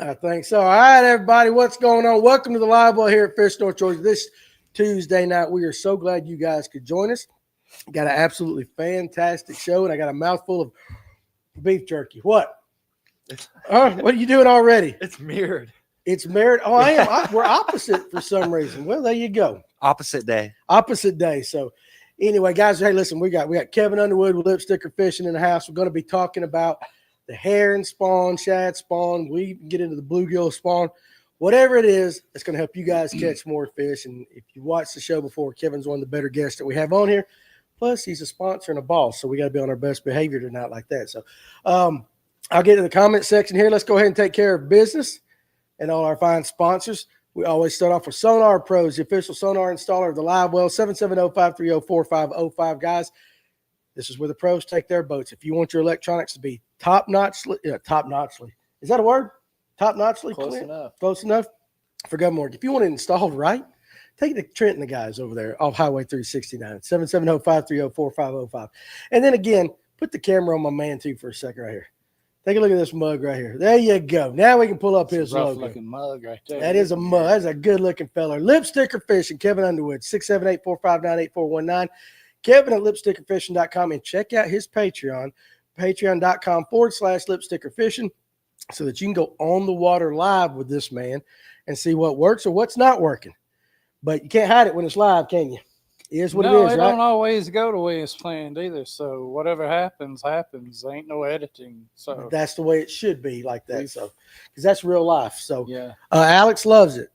I think so. All right, everybody, what's going on? Welcome to the live well here at Fish North Georgia this Tuesday night. We are so glad you guys could join us. Got an absolutely fantastic show, and I got a mouthful of beef jerky. What? What are you doing already? It's mirrored. It's mirrored. Oh, I am. We're opposite for some reason. Well, there you go. Opposite day. Opposite day. So, anyway, guys, hey, listen, we got Kevin Underwood with Lipsticker Fishing in the house. We're going to be talking about the herring spawn, shad spawn. We can get into the bluegill spawn. Whatever it is, it's going to help you guys catch more fish. And if you watched the show before, Kevin's one of the better guests that we have on here. Plus, he's a sponsor and a boss, so we got to be on our best behavior tonight like that. So, I'll get to the comment section here. Let's go ahead and take care of business and all our fine sponsors. We always start off with Sonar Pros, the official sonar installer of the live well, 770-530-4505. Guys, this is where the pros take their boats. If you want your electronics to be top-notchly, is that a word? Top-notchly? Close enough. Close enough? For Governor, if you want it installed right, take it to Trent and the guys over there off Highway 369, 770-530-4505. And then again, put the camera on my man too for a second right here. Take a look at this mug right here. There you go. Now we can pull up his logo. Rough-looking mug right there. That is a mug. That's a good-looking fella. Lipsticker Fishing, Kevin Underwood, 678-459-8419. Kevin at lipstickerfishing.com, and check out his Patreon, patreon.com/lipstickerfishing, so that you can go on the water live with this man and see what works or what's not working. But you can't hide it when it's live, can you? It is what it is, right? No, it don't always go the way it's planned either. So whatever happens, happens. There ain't no editing. So that's the way it should be, like that. So, because that's real life. So, yeah, Alex loves it.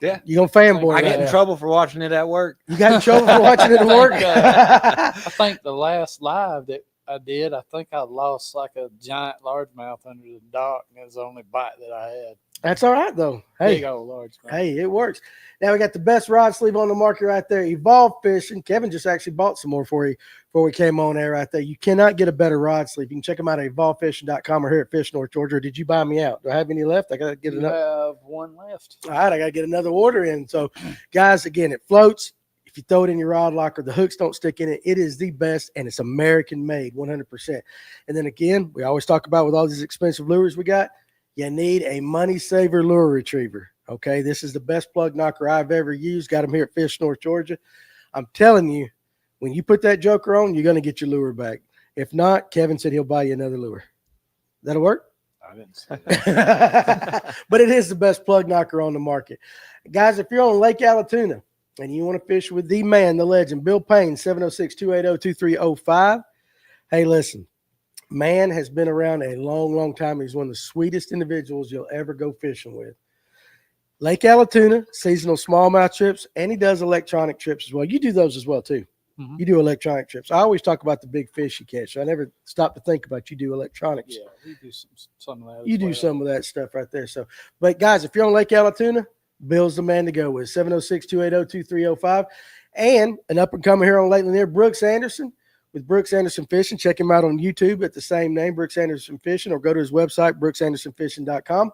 Yeah, you gonna fanboy? I get in trouble for watching it at work. You got in trouble for watching it at work? I think the last live that I did, I think I lost like a giant largemouth under the dock, and it was the only bite that I had. That's all right though. Hey, big old largemouth. Hey, it works. Now we got the best rod sleeve on the market right there. Evolve Fishing. Kevin just actually bought some more for you before we came on air right there. You cannot get a better rod sleeve. You can check them out at evolvefishing.com or here at Fish North Georgia. Or did you buy me out? Do I have any left? I got to get another. I have one left. All right, I got to get another order in. So, guys, again, it floats. If you throw it in your rod locker, the hooks don't stick in it. It is the best, and it's American made, 100%. And then again, we always talk about with all these expensive lures we got, you need a money saver lure retriever. Okay, this is the best plug knocker I've ever used. Got them here at Fish North Georgia. I'm telling you, when you put that joker on, you're going to get your lure back. If not, Kevin said he'll buy you another lure. That'll work? I didn't say that. But it is the best plug knocker on the market. Guys, if you're on Lake Allatoona and you want to fish with the man, the legend, Bill Payne, 706-280-2305. Hey, listen. Man has been around a long, long time. He's one of the sweetest individuals you'll ever go fishing with. Lake Allatoona, seasonal smallmouth trips, and he does electronic trips as well. You do those as well, too. Mm-hmm. You do electronic trips. I always talk about the big fish you catch. I never stop to think about you do electronics. Yeah, we do some of that. You do some of that stuff right there. So, but guys, if you're on Lake Allatoona, Bill's the man to go with, 706-280-2305. And an up-and-comer here on Lake Lanier, Brooks Anderson, with Brooks Anderson Fishing. Check him out on YouTube at the same name, Brooks Anderson Fishing, or go to his website, brooksandersonfishing.com.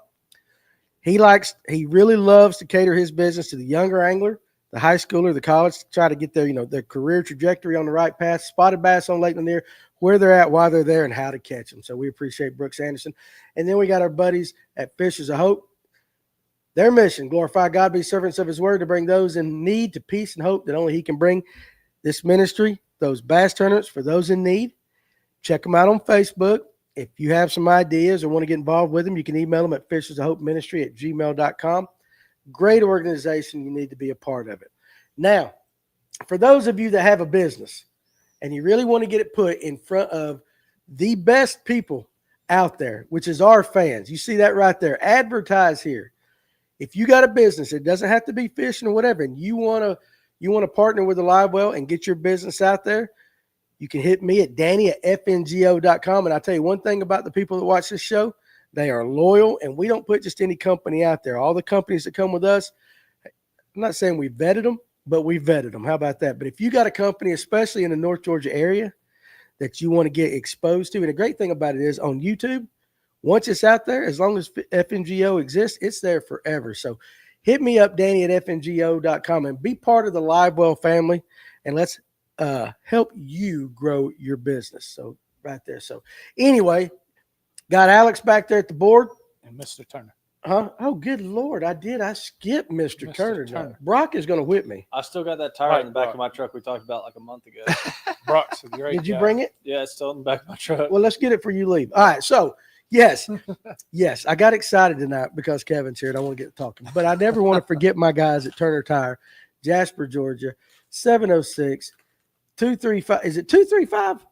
He really loves to cater his business to the younger angler, the high schooler, the college, to try to get their career trajectory on the right path. Spotted bass on Lake Lanier, where they're at, why they're there, and how to catch them. So we appreciate Brooks Anderson. And then we got our buddies at Fishers of Hope. Their mission, glorify God, be servants of his word, to bring those in need to peace and hope that only he can bring. This ministry, those bass tournaments for those in need. Check them out on Facebook. If you have some ideas or want to get involved with them, you can email them at fishersofhopeministry@gmail.com. Great organization. You need to be a part of it. Now, for those of you that have a business and you really want to get it put in front of the best people out there, which is our fans, you see that right there. Advertise here. If you got a business, it doesn't have to be fishing or whatever, and you want to partner with a live well and get your business out there, you can hit me at danny@fngo.com. And I'll tell you one thing about the people that watch this show, they are loyal, and we don't put just any company out there. All the companies that come with us, I'm not saying we vetted them, but we vetted them. How about that? But if you got a company, especially in the North Georgia area, that you want to get exposed to, and the great thing about it is on YouTube, once it's out there, as long as FNGO exists, it's there forever. So hit me up, danny@fngo.com, and be part of the Live Well family, and let's help you grow your business. So right there. So anyway, got Alex back there at the board. And Mr. Turner. Huh? Oh, good Lord. I did. I skipped Mr. Mr. Turner. Turner. Brock is going to whip me. I still got that tire Right, in the back right. of my truck we talked about like a month ago. Brock's a great Did you guy. bring it? Yeah, it's still in the back of my truck. Well, let's get it for you leave. All right. So, yes. Yes. I got excited tonight because Kevin's here and I want to get talking. But I never want to forget my guys at Turner Tire, Jasper, Georgia, 706 235. Is it 235?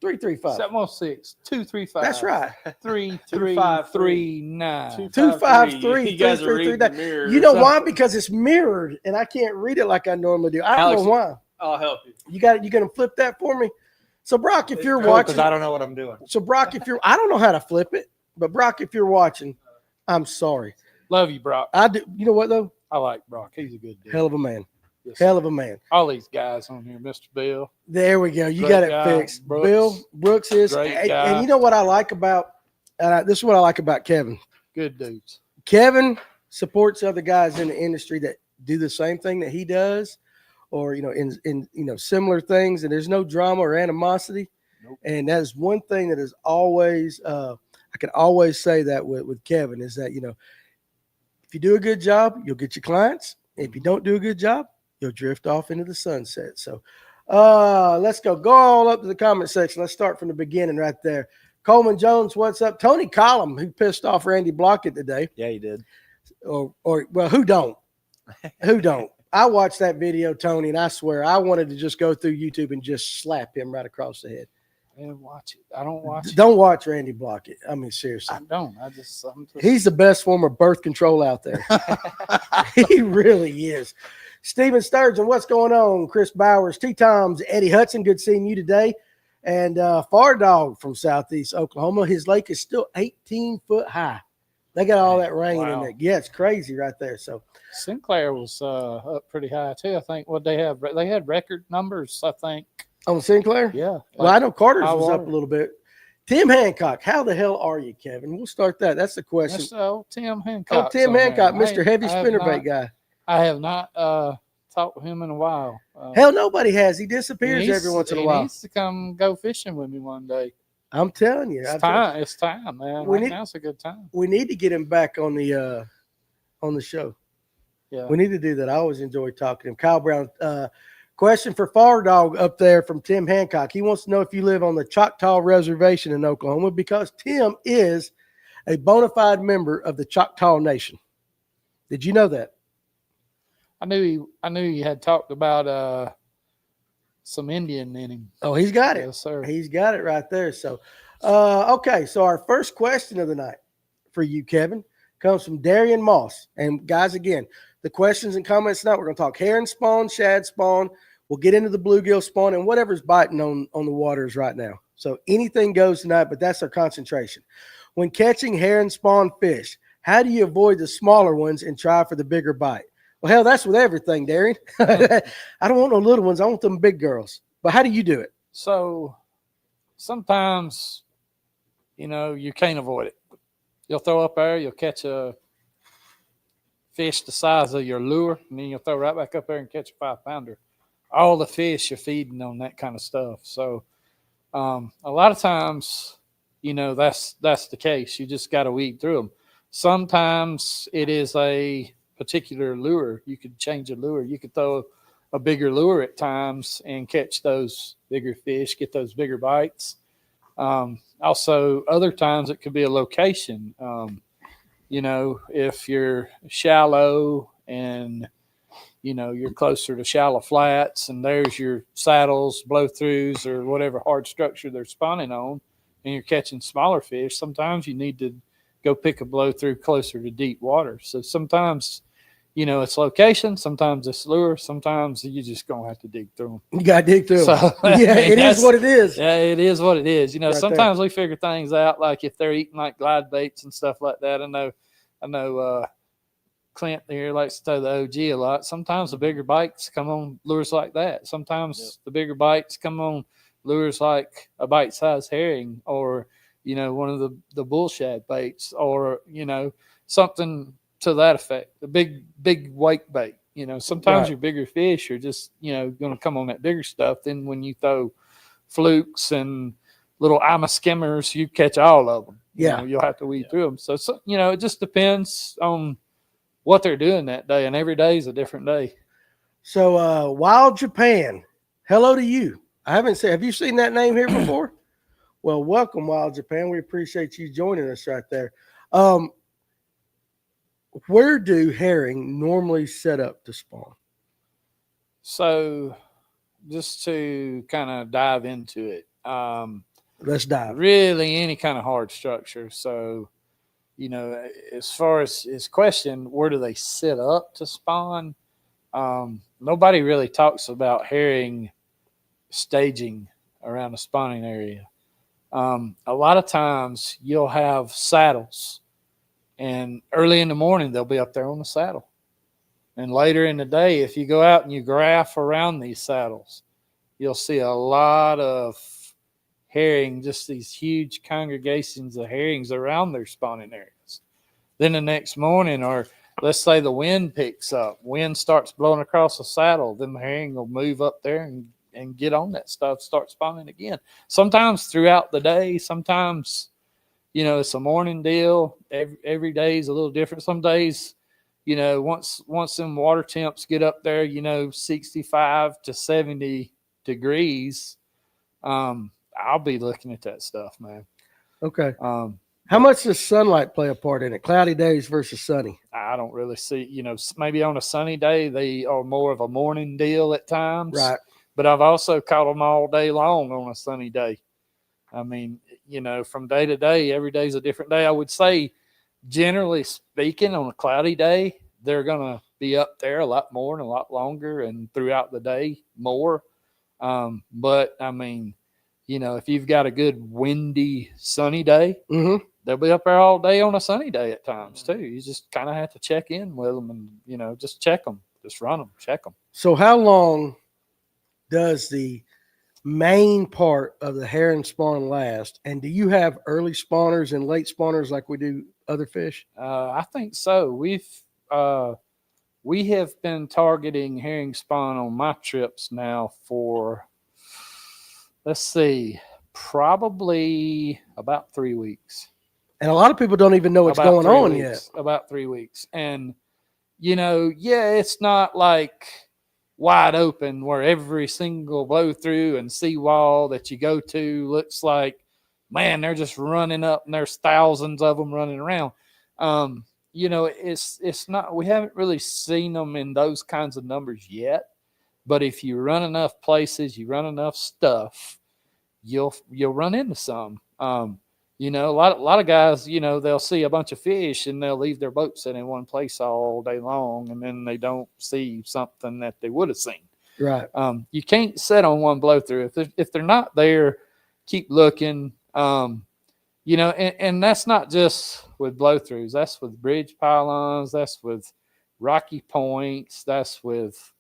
335. 706 235. That's right. 3339. 253. You guys are reading the 333. mirror. You know why? Because it's mirrored and I can't read it like I normally do. I don't Alex, know why. I'll help you. You going to flip that for me? So, Brock, if you're Because watching. I don't know what I'm doing. So, Brock, if you're, I don't know how to flip it, but Brock, if you're watching, I'm sorry. Love you, Brock. I do. You know what, though? I like Brock. He's a good dude. Hell of a man. Yes. Hell of a man. All these guys on here, Mr. Bill. There we go. You Great got it guy. fixed. Brooks. Bill Brooks is. Great And, guy. and you know what I like about, this is what I like about Kevin. Good dudes. Kevin supports other guys in the industry that do the same thing that he does, or in similar things, and there's no drama or animosity. Nope. And that is one thing that is always I can always say that with Kevin is that if you do a good job, you'll get your clients. If you don't do a good job, you'll drift off into the sunset. So let's go all up to the comment section. Let's start from the beginning right there. Coleman Jones, what's up? Tony Collum, who pissed off Randy Blockett today. Yeah, you did. Or well, who don't? Who don't? I watched that video, Tony, and I swear I wanted to just go through YouTube and just slap him right across the head. And watch it. I don't watch it. Don't watch Randy Blockett. I mean, seriously. I don't. I'm just He's the best form of birth control out there. He really is. Steven Sturgeon, what's going on? Chris Bowers, T-Toms, Eddie Hudson, good seeing you today. And Far Dog from Southeast Oklahoma. His lake is still 18 foot high. They got all that rain in there. Yeah, it's crazy right there. So Sinclair was up pretty high too. I think what they have, they had record numbers. I think on Sinclair, yeah. Well, I know Carter's was water. up a little bit. Tim Hancock, how the hell are you, Kevin? We'll start that. That's the question. That's Tim Hancock. Tim Hancock, Mr. Heavy Spinnerbait guy. I have not talked with him in a while. Hell, nobody has. He disappears every once in a while. He needs to come go fishing with me one day. I'm telling you. It's time. It's time, man. Now's a good time. We need to get him back on the show. Yeah. We need to do that. I always enjoy talking to him. Kyle Brown, question for Far Dog up there from Tim Hancock. He wants to know if you live on the Choctaw Reservation in Oklahoma because Tim is a bona fide member of the Choctaw Nation. Did you know that? I knew he had talked about some Indian in him. Oh, he's got it. Yes, sir. He's got it right there. So, okay. So our first question of the night for you, Kevin, comes from Darian Moss. And guys, again, the questions and comments tonight, we're going to talk herring spawn, shad spawn. We'll get into the bluegill spawn and whatever's biting on the waters right now. So anything goes tonight, but that's our concentration. When catching herring spawn fish, how do you avoid the smaller ones and try for the bigger bite? Well, hell, that's with everything, Darian. I don't want no little ones. I want them big girls. But how do you do it? So sometimes, you can't avoid it. You'll throw up there, you'll catch a fish the size of your lure, and then you'll throw right back up there and catch a 5-pounder. All the fish you're feeding on that kind of stuff. So a lot of times, that's the case. You just got to weed through them. Sometimes it is a particular lure. You could change a lure. You could throw a bigger lure at times and catch those bigger fish, get those bigger bites. Also, other times it could be a location. If you're shallow and, you're closer to shallow flats and there's your saddles, blow-throughs, or whatever hard structure they're spawning on, and you're catching smaller fish, sometimes you need to go pick a blow-through closer to deep water. So sometimes, it's location, sometimes it's lure, sometimes you just going to have to dig through them. You got to dig through them. So, yeah, it is what it is. Yeah, it is what it is. Right sometimes we figure things out, like if they're eating like glide baits and stuff like that. I know Clint here likes to throw the OG a lot. Sometimes the bigger bites come on lures like that. Sometimes the bigger bites come on lures like a bite-sized herring or, one of the bull shad baits or, something to that effect, a big wake bait. Sometimes Right. your bigger fish are just, going to come on that bigger stuff. Then when you throw flukes and little ima skimmers, you catch all of them. Yeah. You'll have to weed through them. So, it just depends on what they're doing that day, and every day is a different day. So, Wild Japan, hello to you. Have you seen that name here before? Well, welcome, Wild Japan. We appreciate you joining us right there. Where do herring normally set up to spawn? So, just to kind of dive into it, Let's dive. really any kind of hard structure. So, as far as his question, where do they sit up to spawn? Nobody really talks about herring staging around the spawning area. A lot of times you'll have saddles, and early in the morning they'll be up there on the saddle. And later in the day, if you go out and you graph around these saddles, you'll see a lot of herring, just these huge congregations of herrings around their spawning areas. Then the next morning, or let's say the wind picks up, wind starts blowing across the saddle, then the herring will move up there and get on that stuff, start spawning again. Sometimes throughout the day, sometimes, it's a morning deal. Every day is a little different. Some days, once them water temps get up there, 65 to 70 degrees, I'll be looking at that stuff, man. Okay. How much does sunlight play a part in it? Cloudy days versus sunny? I don't really see, maybe on a sunny day, they are more of a morning deal at times. Right. But I've also caught them all day long on a sunny day. I mean, from day to day, every day is a different day. I would say, generally speaking, on a cloudy day, they're going to be up there a lot more and a lot longer and throughout the day more. But, I mean, if you've got a good windy, sunny day, they'll be up there all day on a sunny day at times too. You just kind of have to check in with them and, just check them, just run them, check them. So how long does the main part of the herring spawn last? And do you have early spawners and late spawners like we do other fish? I think so. We have been targeting herring spawn on my trips now for, let's see, probably about 3 weeks. And a lot of people don't even know what's going on yet. About 3 weeks. And, it's not like wide open where every single blow through and seawall that you go to looks like, man, they're just running up and there's thousands of them running around. It's not, we haven't really seen them in those kinds of numbers yet. But if you run enough places, you run enough stuff, you'll run into some. A lot of guys, they'll see a bunch of fish and they'll leave their boat sitting in one place all day long, and then they don't see something that they would have seen. Right. You can't sit on one blow through. If they're not there, keep looking. And that's not just with blow throughs. That's with bridge pylons. That's with rocky points. That's with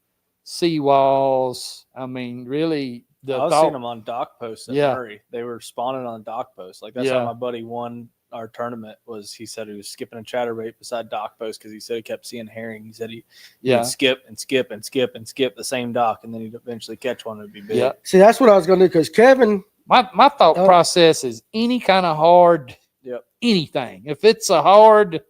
seawalls. I mean, really. I've seen them on dock posts at Murray. They were spawning on dock posts. Like that's how my buddy won our tournament. He said he was skipping a chatterbait beside dock posts because he said he kept seeing herring. He said he'd skip and skip and skip and skip the same dock, and then he'd eventually catch one. It'd be big. Yeah. See, that's what I was going to do because Kevin. My thought process is any kind of hard, anything. If it's a hard,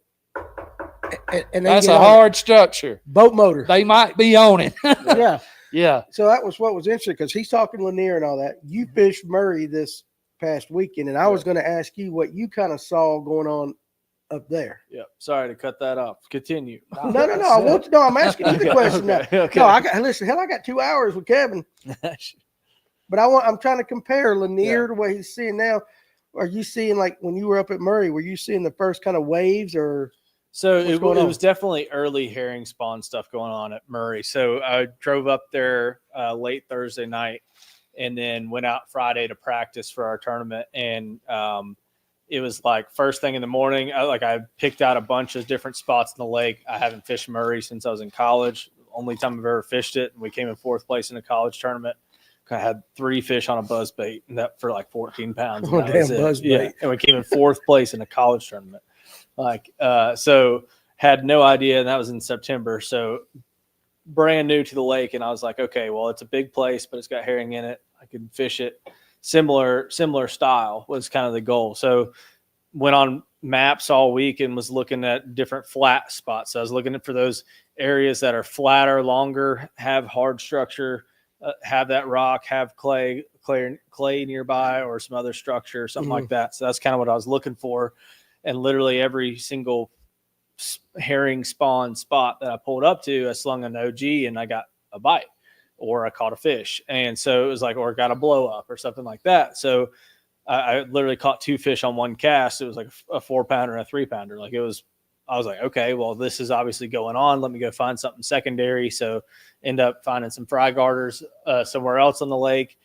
and that's a hard structure. Boat motor. They might be on it. Yeah. Yeah. So that was what was interesting because he's talking Lanier and all that. You fished Murray this past weekend, and I was going to ask you what you kind of saw going on up there. Yeah. Sorry to cut that off. Continue. No. I want to know. I'm asking you the question now. Okay. No, I got 2 hours with Kevin. But I'm trying to compare Lanier to what he's seeing now. Are you seeing, like, when you were up at Murray, were you seeing the first kind of waves or? So it was definitely early herring spawn stuff going on at Murray. So I drove up there late Thursday night and then went out Friday to practice for our tournament. And it was like first thing in the morning, I picked out a bunch of different spots in the lake. I haven't fished Murray since I was in college. Only time I've ever fished it. And we came in fourth place in a college tournament. I had 3 fish on a buzzbait, and that for like 14 pounds. Oh, damn buzzbait. Yeah. And we came in fourth place in a college tournament. So had no idea. And that was in September. So brand new to the lake. And I was like, okay, well, it's a big place, but it's got herring in it. I could fish it. Similar style was kind of the goal. So went on maps all week and was looking at different flat spots. So I was looking for those areas that are flatter, longer, have hard structure, have that rock, have clay nearby, or some other structure, something like that. So that's kind of what I was looking for. And literally every single herring spawn spot that I pulled up to, I slung an OG and I got a bite, or I caught a fish. And so it was like, or got a blow up or something like that. So I literally caught 2 fish on one cast. It was like a 4-pounder and a 3-pounder. Like I was like, okay, well, this is obviously going on. Let me go find something secondary. So end up finding some fry garters somewhere else on the lake,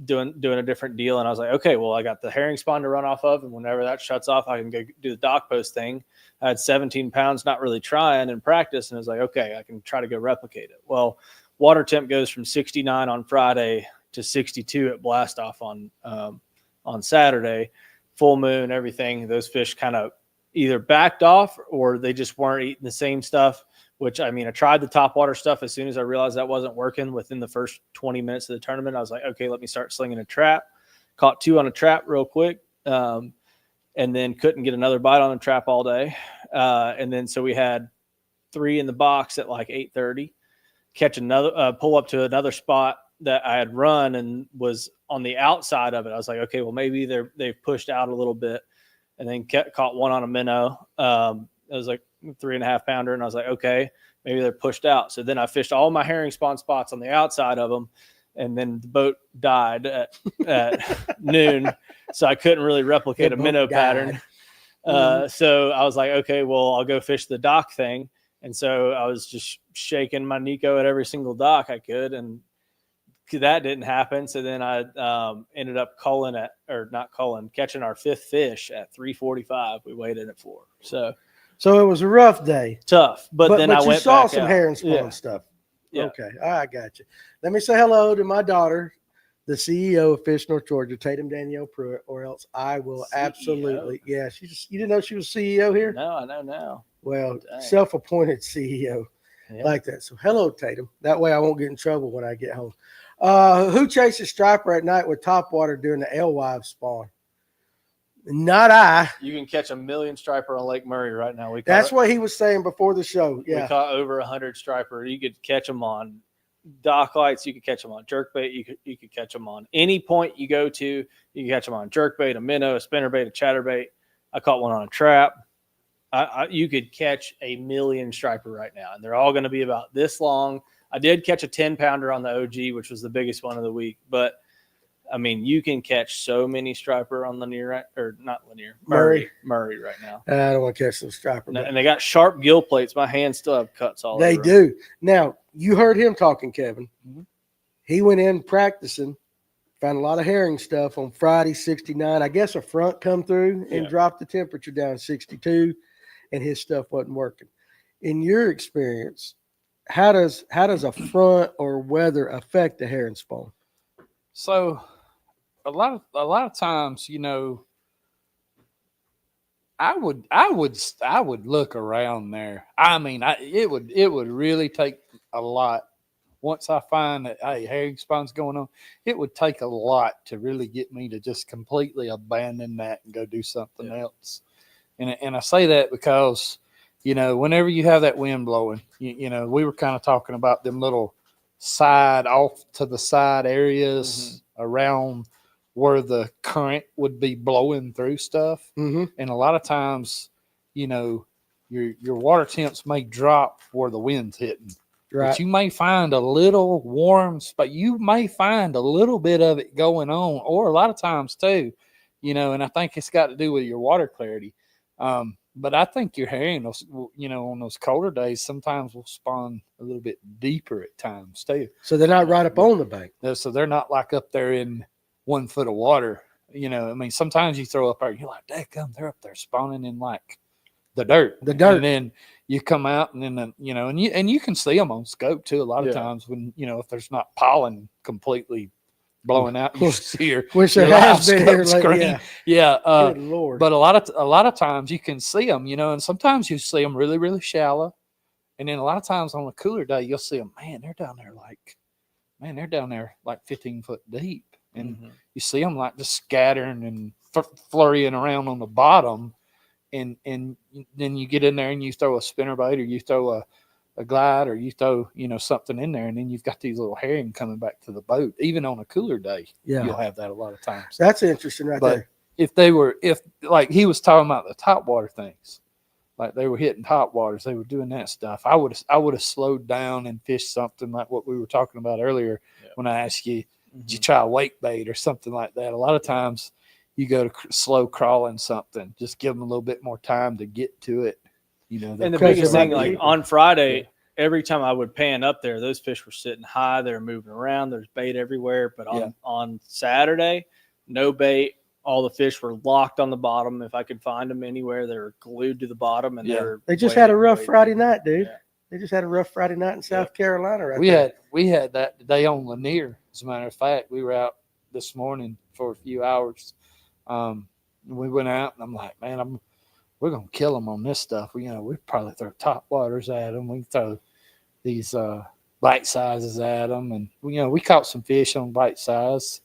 doing a different deal. And I was like, okay, well, I got the herring spawn to run off of, and whenever that shuts off, I can go do the dock post thing. I had 17 pounds, not really trying in practice, and I was like, okay, I can try to go replicate it. Well, water temp goes from 69 on Friday to 62 at blast off on Saturday, full moon, everything. Those fish kind of either backed off or they just weren't eating the same stuff, which, I mean, I tried the top water stuff. As soon as I realized that wasn't working within the first 20 minutes of the tournament, I was like, okay, let me start slinging a trap. Caught 2 on a trap real quick, and then couldn't get another bite on a trap all day. And then so we had 3 in the box at like 8:30, catch another, pull up to another spot that I had run and was on the outside of it. I was like, okay, well, maybe they've pushed out a little bit, and then caught 1 on a minnow. It was like 3.5 pounder. And I was like, okay, maybe they're pushed out. So then I fished all my herring spawn spots on the outside of them. And then the boat died at noon. So I couldn't really replicate a minnow pattern. So I was like, okay, well, I'll go fish the dock thing. And so I was just shaking my Nico at every single dock I could. And that didn't happen. So then I ended up catching our 5th fish at 3:45. We waited at 4. So it was a rough day. Tough. But then I went saw back some out. herring spawn stuff. Yeah. Okay. I got you. Let me say hello to my daughter, the CEO of Fish North Georgia, Danny Pruitt, or else I will CEO. absolutely. Yeah. You didn't know she was CEO here? No, I know now. Well, Dang. self-appointed CEO like that. So hello, Tatum. That way I won't get in trouble when I get home. Who chases striper at night with top water during the alewife spawn? Not I. You can catch 1 million striper on Lake Murray right now. That's what he was saying before the show. Yeah. We caught over 100 striper. You could catch them on dock lights. You could catch them on jerkbait. You could catch them on any point you go to. You can catch them on jerkbait, a minnow, a spinnerbait, a chatterbait. I caught one on a trap. You could catch 1 million striper right now, and they're all going to be about this long. I did catch a 10-pounder on the OG, which was the biggest one of the week. But, I mean, you can catch so many striper on Murray right now. I don't want to catch some striper. And they got sharp gill plates. My hands still have cuts all over. They do. Now, you heard him talking, Kevin. Mm-hmm. He went in practicing, found a lot of herring stuff on Friday, 69. I guess a front come through and dropped the temperature down 62, and his stuff wasn't working. In your experience, how does a front or weather affect the herring spawn? So a lot of times, you know, I would look around there. I mean, it would really take a lot. Once I find that, hey, herring spawn's going on, it would take a lot to really get me to just completely abandon that and go do something else. And I say that because, you know, whenever you have that wind blowing, you know, we were kind of talking about them little off to the side areas around where the current would be blowing through stuff. Mm-hmm. And a lot of times, you know, your water temps may drop where the wind's hitting. Right. But you may find a little warm spot. You may find a little bit of it going on, or a lot of times too, you know, and I think it's got to do with your water clarity. But I think your herring, you know, on those colder days, sometimes will spawn a little bit deeper at times too. So they're not right up on the bank. So they're not like up there in 1 foot of water. You know, I mean, sometimes you throw up there, you're like, dadgum, they're up there spawning in like the dirt. And then you come out and then, you know, and you can see them on scope too a lot of times when, you know, if there's not pollen completely blowing out, you see your has been here lately. Good Lord. But a lot of times you can see them, you know, and sometimes you see them really, really shallow. And then a lot of times on a cooler day, you'll see them, they're down there like 15 foot deep. And you see them like just scattering and flurrying around on the bottom, and then you get in there and you throw a spinnerbait or you throw a glide or you throw something in there, and then you've got these little herring coming back to the boat. Even on a cooler day, you'll have that a lot of times. That's interesting, there. If like he was talking about the topwater things, like they were hitting top waters, they were doing that stuff. I would have slowed down and fished something like what we were talking about earlier when I asked you, did you try a wake bait or something like that? A lot of times you go to slow crawling something, just give them a little bit more time to get to it. And the biggest thing, like on Friday, every time I would pan up there, those fish were sitting high. They were moving around. There's bait everywhere. But on Saturday, no bait. All the fish were locked on the bottom. If I could find them anywhere, they were glued to the bottom. And they just had a rough Friday night, dude. Yeah. They just had a rough Friday night in South Carolina. We had that today on Lanier. As a matter of fact, we were out this morning for a few hours. We went out, and I'm like, man, we're gonna kill them on this stuff. We probably throw top waters at them. We throw these bite sizes at them, and we caught some fish on bite size.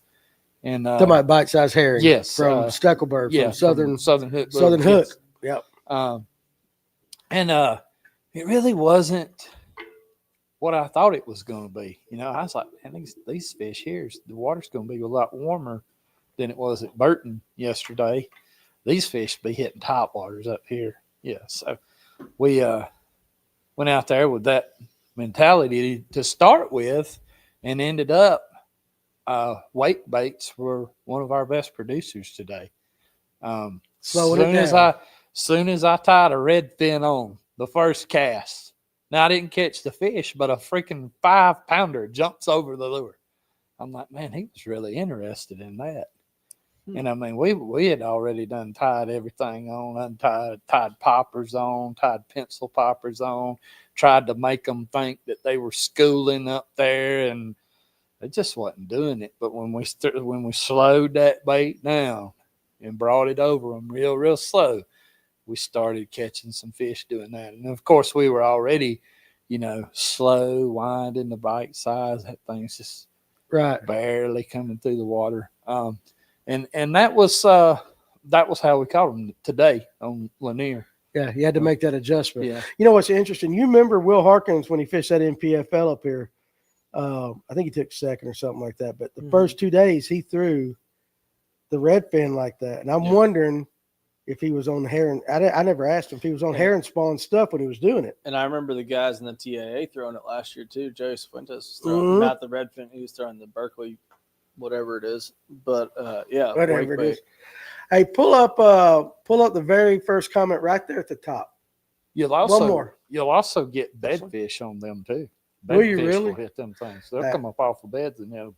And talking about bite size herring, yes, from Stuckelberg, from Southern Hook. Southern Hook. Yep. And it really wasn't what I thought it was going to be. I was like, man, these fish here, the water's going to be a lot warmer than it was at Burton yesterday. These fish be hitting top waters up here. Yeah. So we went out there with that mentality to start with, and ended up wake baits were one of our best producers today. Soon as I tied a red fin on the first cast, now I didn't catch the fish, but a freaking 5-pounder jumps over the lure. I'm like, man, he was really interested in that. And I mean, we had already done tied everything on, tied poppers on, tied pencil poppers on, tried to make them think that they were schooling up there, and they just wasn't doing it. But when we slowed that bait down and brought it over them real slow, we started catching some fish doing that. And of course, we were already, slow, winding the bite size. That thing's just barely coming through the water. And that was how we caught them today on Lanier. Yeah, you had to make that adjustment. Yeah. You know what's interesting? You remember Will Harkins when he fished that NPFL up here? I think he took second or something like that. But the first 2 days, he threw the red fin like that. And I'm wondering if he was on herring. I never asked him if he was on herring spawn stuff when he was doing it. And I remember the guys in the TAA throwing it last year too. Joey Fuentes was throwing not the red fin. He was throwing the Berkeley, whatever it is. But whatever it is. Hey, pull up the very first comment right there at the top. You'll also get bedfish on them too. Will you really? Will hit them things. They'll come up off the beds and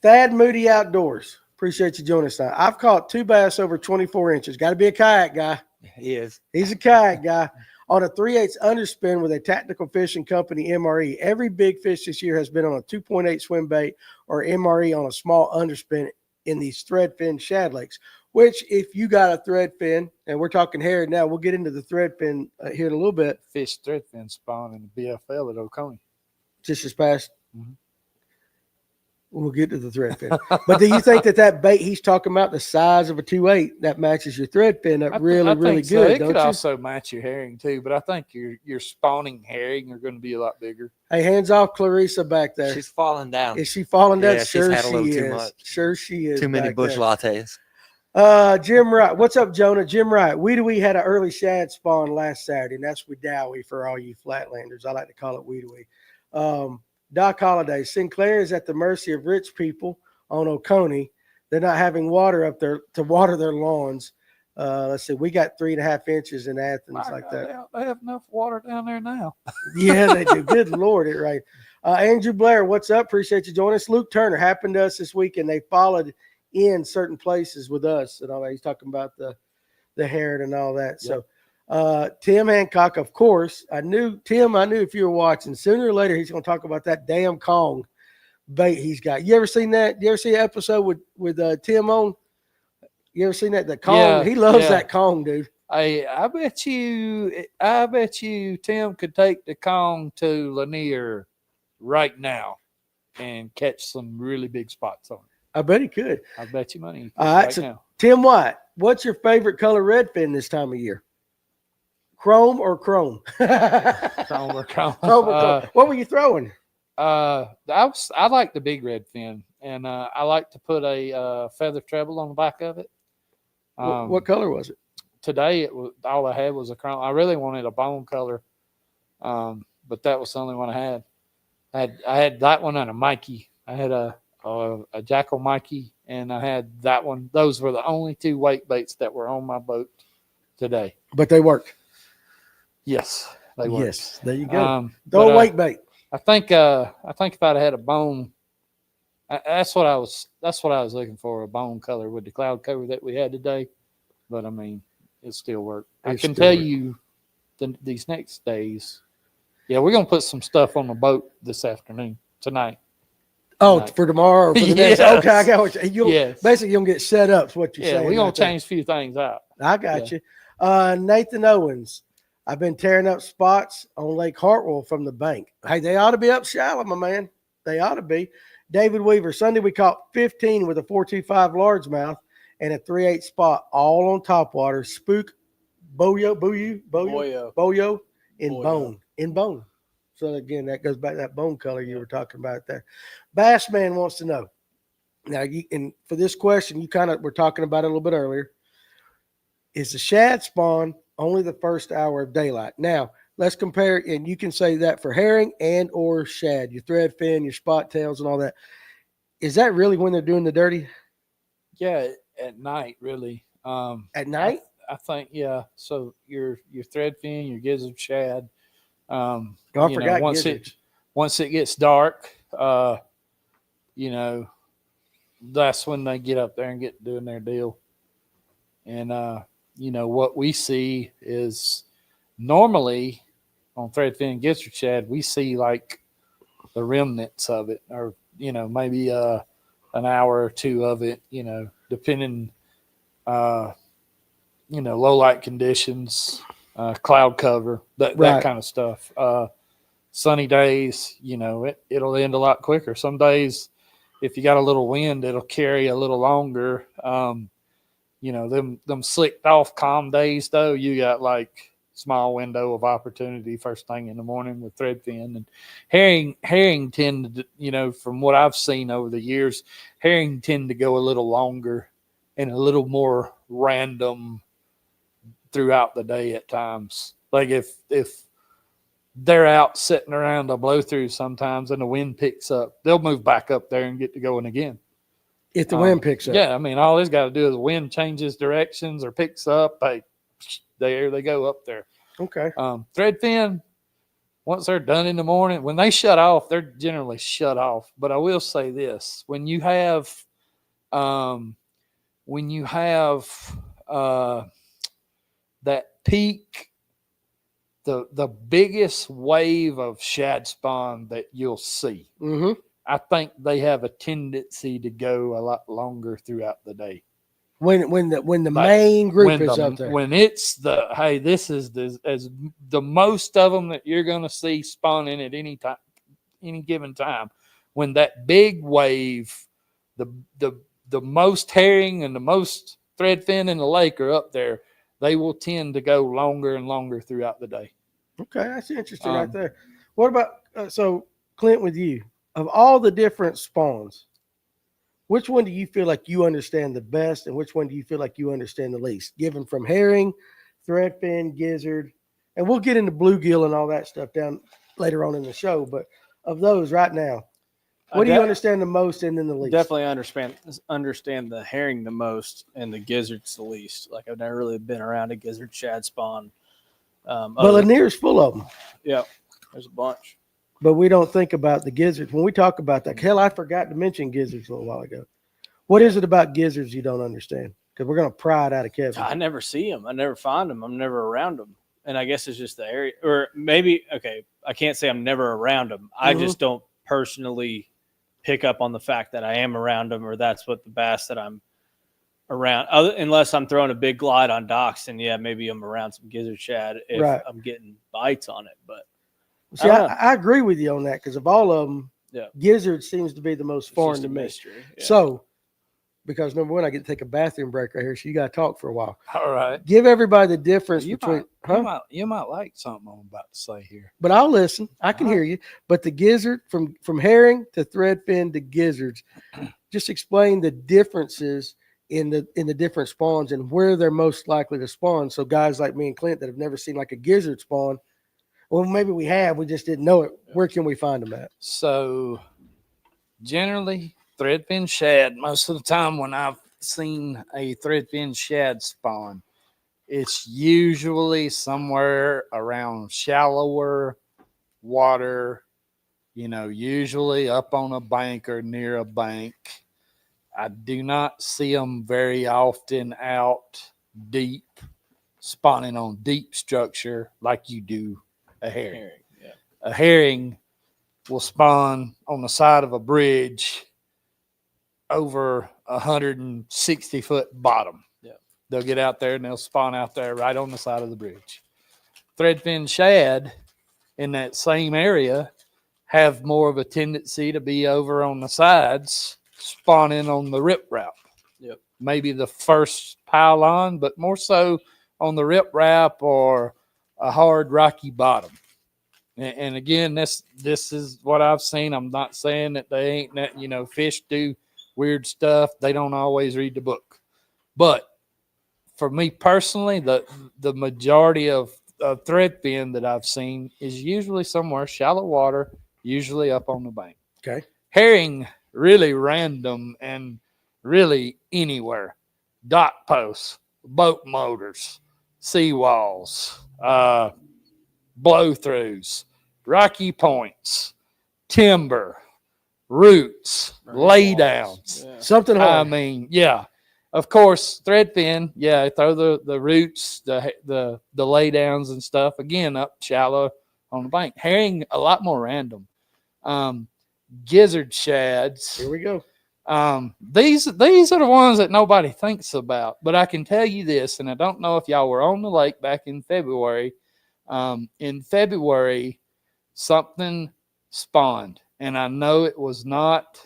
Thad Moody Outdoors. Appreciate you joining us tonight. I've caught 2 bass over 24 inches. Got to be a kayak guy. He is. He's a kayak guy. On a 3/8 underspin with a Tactical Fishing Company MRE. Every big fish this year has been on a 2.8 swim bait or MRE on a small underspin in these thread fin shad lakes, which if you got a thread fin, and we're talking herring now, we'll get into the thread fin here in a little bit. Fish thread fin spawn in the BFL at Oconee. Just as fast. We'll get to the thread fin. But do you think that bait he's talking about, the size of a 2/8, that matches your thread fin up really good? So. It don't could you? also match your herring too, but I think your spawning herring are going to be a lot bigger. Hey, hands off Clarissa back there. She's falling down. Is she falling down? Yeah, sure, she's had a little she too is. much. Sure, she is. Too many bush lattes. Jim Wright. What's up, Jonah? Jim Wright. We had an early shad spawn last Saturday, and that's with Dowie for all you flatlanders. I like to call it Weedawee. Doc Holliday. Sinclair is at the mercy of rich people on Oconee. They're not having water up there to water their lawns. Let's see. We got 3.5 inches in Athens that. They have enough water down there now. Yeah, they do. Good Lord, it right. Andrew Blair, what's up? Appreciate you joining us. Luke Turner happened to us this week, and they followed in certain places with us and all that. He's talking about the herring and all that. Yep. So Tim Hancock, of course, I knew if you were watching, sooner or later he's going to talk about that damn Kong bait he's got. You ever seen that? You ever see an episode with Tim on? You ever seen that? The Kong, yeah, he loves that Kong, dude. Hey, I bet you Tim could take the Kong to Lanier right now and catch some really big spots on it. I bet he could. I bet you money. All right, Tim White, what's your favorite color redfin this time of year? Chrome or chrome? Chrome or chrome. Chrome or chrome. What were you throwing? I like the big red fin, and I like to put a feather treble on the back of it. What color was it? Today it was all I had was a chrome. I really wanted a bone color, but that was the only one I had. I had that one and a Mikey. I had a Jackal Mikey, and I had that one. Those were the only two wake baits that were on my boat today. But they worked. Yes, they worked. Yes, there you go. Don't wake bait. I think if I'd had a bone, that's what I was looking for, a bone color with the cloud cover that we had today. But I mean, it still worked. I can tell you these next days. Yeah, we're gonna put some stuff on the boat this afternoon tonight. Oh, for tomorrow or for the next. Yes. Okay, I got what you. Yes. Basically, you're gonna get set up. Is what you're saying. Yeah, we're gonna right there. change a few things out. I got you. Nathan Owens. I've been tearing up spots on Lake Hartwell from the bank. Hey, they ought to be up shallow, my man. They ought to be. David Weaver. Sunday we caught 15 with a 425 largemouth and a 3/8 spot, all on topwater. Spook, boyo in bone. So again, that goes back to that bone color you were talking about there. Bass Man wants to know. Now, and for this question, you kind of were talking about it a little bit earlier. Is the shad spawn only the first hour of daylight? Now, let's compare, and you can say that for herring and or shad, your thread fin, your spot tails, and all that. Is that really when they're doing the dirty? Yeah, at night, really. At night? I think, yeah. So your thread fin, your gizzard shad. I forgot gizzards. Once it gets dark, that's when they get up there and get doing their deal. And what we see is normally on threadfin and gizzard shad, we see like the remnants of it, or maybe an hour or two of it, depending low light conditions, cloud cover, that kind of stuff. Sunny days, it'll end a lot quicker. Some days, if you got a little wind, it'll carry a little longer. Them slicked off calm days though, you got like small window of opportunity first thing in the morning with threadfin. And herring tend to, from what I've seen over the years, herring tend to go a little longer and a little more random throughout the day at times. Like if they're out sitting around a blow through sometimes and the wind picks up, they'll move back up there and get to going again. If the wind picks up. Yeah, I mean, all it's got to do is the wind changes directions or picks up, there they go up there. Okay. Threadfin, once they're done in the morning, when they shut off, they're generally shut off. But I will say this: when you have that peak, the biggest wave of shad spawn that you'll see. Mm-hmm. I think they have a tendency to go a lot longer throughout the day. When the main group is up there. When it's this is the most of them that you're going to see spawning at any given time. When that big wave, the most herring and the most threadfin in the lake are up there, they will tend to go longer and longer throughout the day. Okay, that's interesting right there. What about so Clint, with you, of all the different spawns, which one do you feel like you understand the best, and which one do you feel like you understand the least? Given from herring, threadfin, gizzard, and we'll get into bluegill and all that stuff down later on in the show. But of those right now, what do you understand the most and then the least? Definitely understand the herring the most and the gizzards the least. Like I've never really been around a gizzard shad spawn. But Lanier's full of them. Yeah, there's a bunch. But we don't think about the gizzards. When we talk about that, hell, I forgot to mention gizzards a little while ago. What is it about gizzards you don't understand? Because we're going to pry it out of Kevin. I never see them. I never find them. I'm never around them. And I guess it's just the area. Or maybe, okay, I can't say I'm never around them. I just don't personally pick up on the fact that I am around them, or that's what the bass that I'm around. Unless I'm throwing a big glide on docks, and yeah, maybe I'm around some gizzard shad if I'm getting bites on it. But see, I agree with you on that, because of all of them, gizzard seems to be the most foreign to me. Mystery. Yeah. So because number one, I get to take a bathroom break right here, so you got to talk for a while. All right. Give everybody the difference You between, you might like something I'm about to say here. But I'll listen. I can All hear you. But the gizzard, from herring to threadfin to gizzards, just explain the differences in the different spawns and where they're most likely to spawn. So guys like me and Clint that have never seen like a gizzard spawn, well, maybe we have, we just didn't know it. Where can we find them at? So generally, threadfin shad, most of the time when I've seen a threadfin shad spawn, it's usually somewhere around shallower water, usually up on a bank or near a bank. I do not see them very often out deep, spawning on deep structure like you do a herring. Yeah. A herring will spawn on the side of a bridge over 160-foot bottom. Yeah. They'll get out there and they'll spawn out there right on the side of the bridge. Threadfin shad in that same area have more of a tendency to be over on the sides, spawning on the riprap. Yep. Maybe the first pylon, but more so on the riprap or a hard rocky bottom. And again, this is what I've seen. I'm not saying that they ain't that, fish do weird stuff. They don't always read the book. But for me personally, the majority of threadfin that I've seen is usually somewhere shallow water, usually up on the bank. Okay. Herring, really random and really anywhere. Dock posts, boat motors, seawalls, blow-throughs, rocky points, timber, roots, laydowns. Yeah. Something hard. I mean, yeah. Of course, threadfin, yeah, throw the roots, the laydowns and stuff, again, up shallow on the bank. Herring, a lot more random. Gizzard shads. Here we go. These are the ones that nobody thinks about. But I can tell you this, and I don't know if y'all were on the lake back in February. In February, something spawned, and I know it was not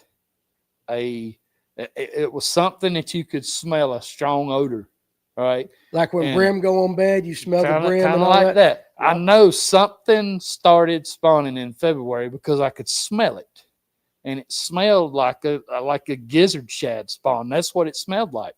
it was something that you could smell a strong odor, right? Like when And brim go on bed, you smell the brim kind and of all like that. Yep. I know something started spawning in February because I could smell it, and it smelled like a gizzard shad spawn. That's what it smelled like.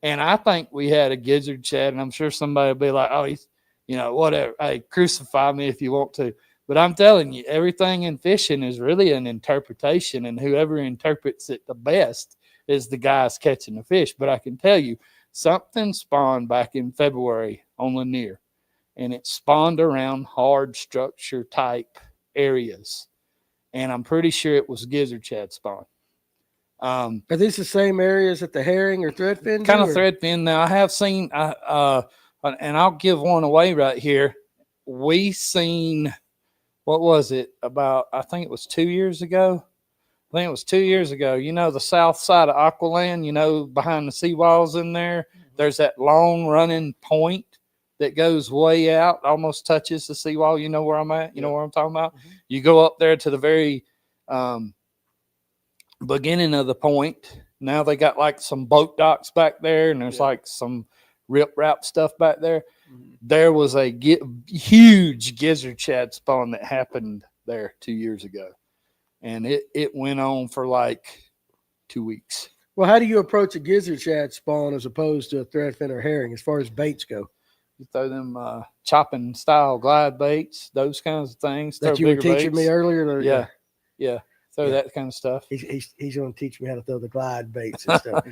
And I think we had a gizzard shad, and I'm sure somebody will be like, "Oh, he's, whatever. Hey, crucify me if you want to." But I'm telling you, everything in fishing is really an interpretation, and whoever interprets it the best is the guys catching the fish. But I can tell you, something spawned back in February on Lanier, and it spawned around hard structure type areas. And I'm pretty sure it was gizzard shad spawn. Are these the same areas that the herring or threadfin? Kind of threadfin. Now I have seen, and I'll give one away right here. We seen, what was it, about, I think it was 2 years ago. The south side of Aqualand, behind the seawalls in there, there's that long running point that goes way out, almost touches the seawall. You know where I'm at? You know where I'm talking about? Mm-hmm. You go up there to the very beginning of the point. Now they got like some boat docks back there, and there's like some rip-rap stuff back there. Mm-hmm. There was a huge gizzard shad spawn that happened there 2 years ago. And it went on for like 2 weeks. Well, how do you approach a gizzard shad spawn as opposed to a threadfin or herring as far as baits go? You throw them chopping style glide baits, those kinds of things. That you were teaching me earlier? Yeah. Throw that kind of stuff. He's going to teach me how to throw the glide baits and stuff.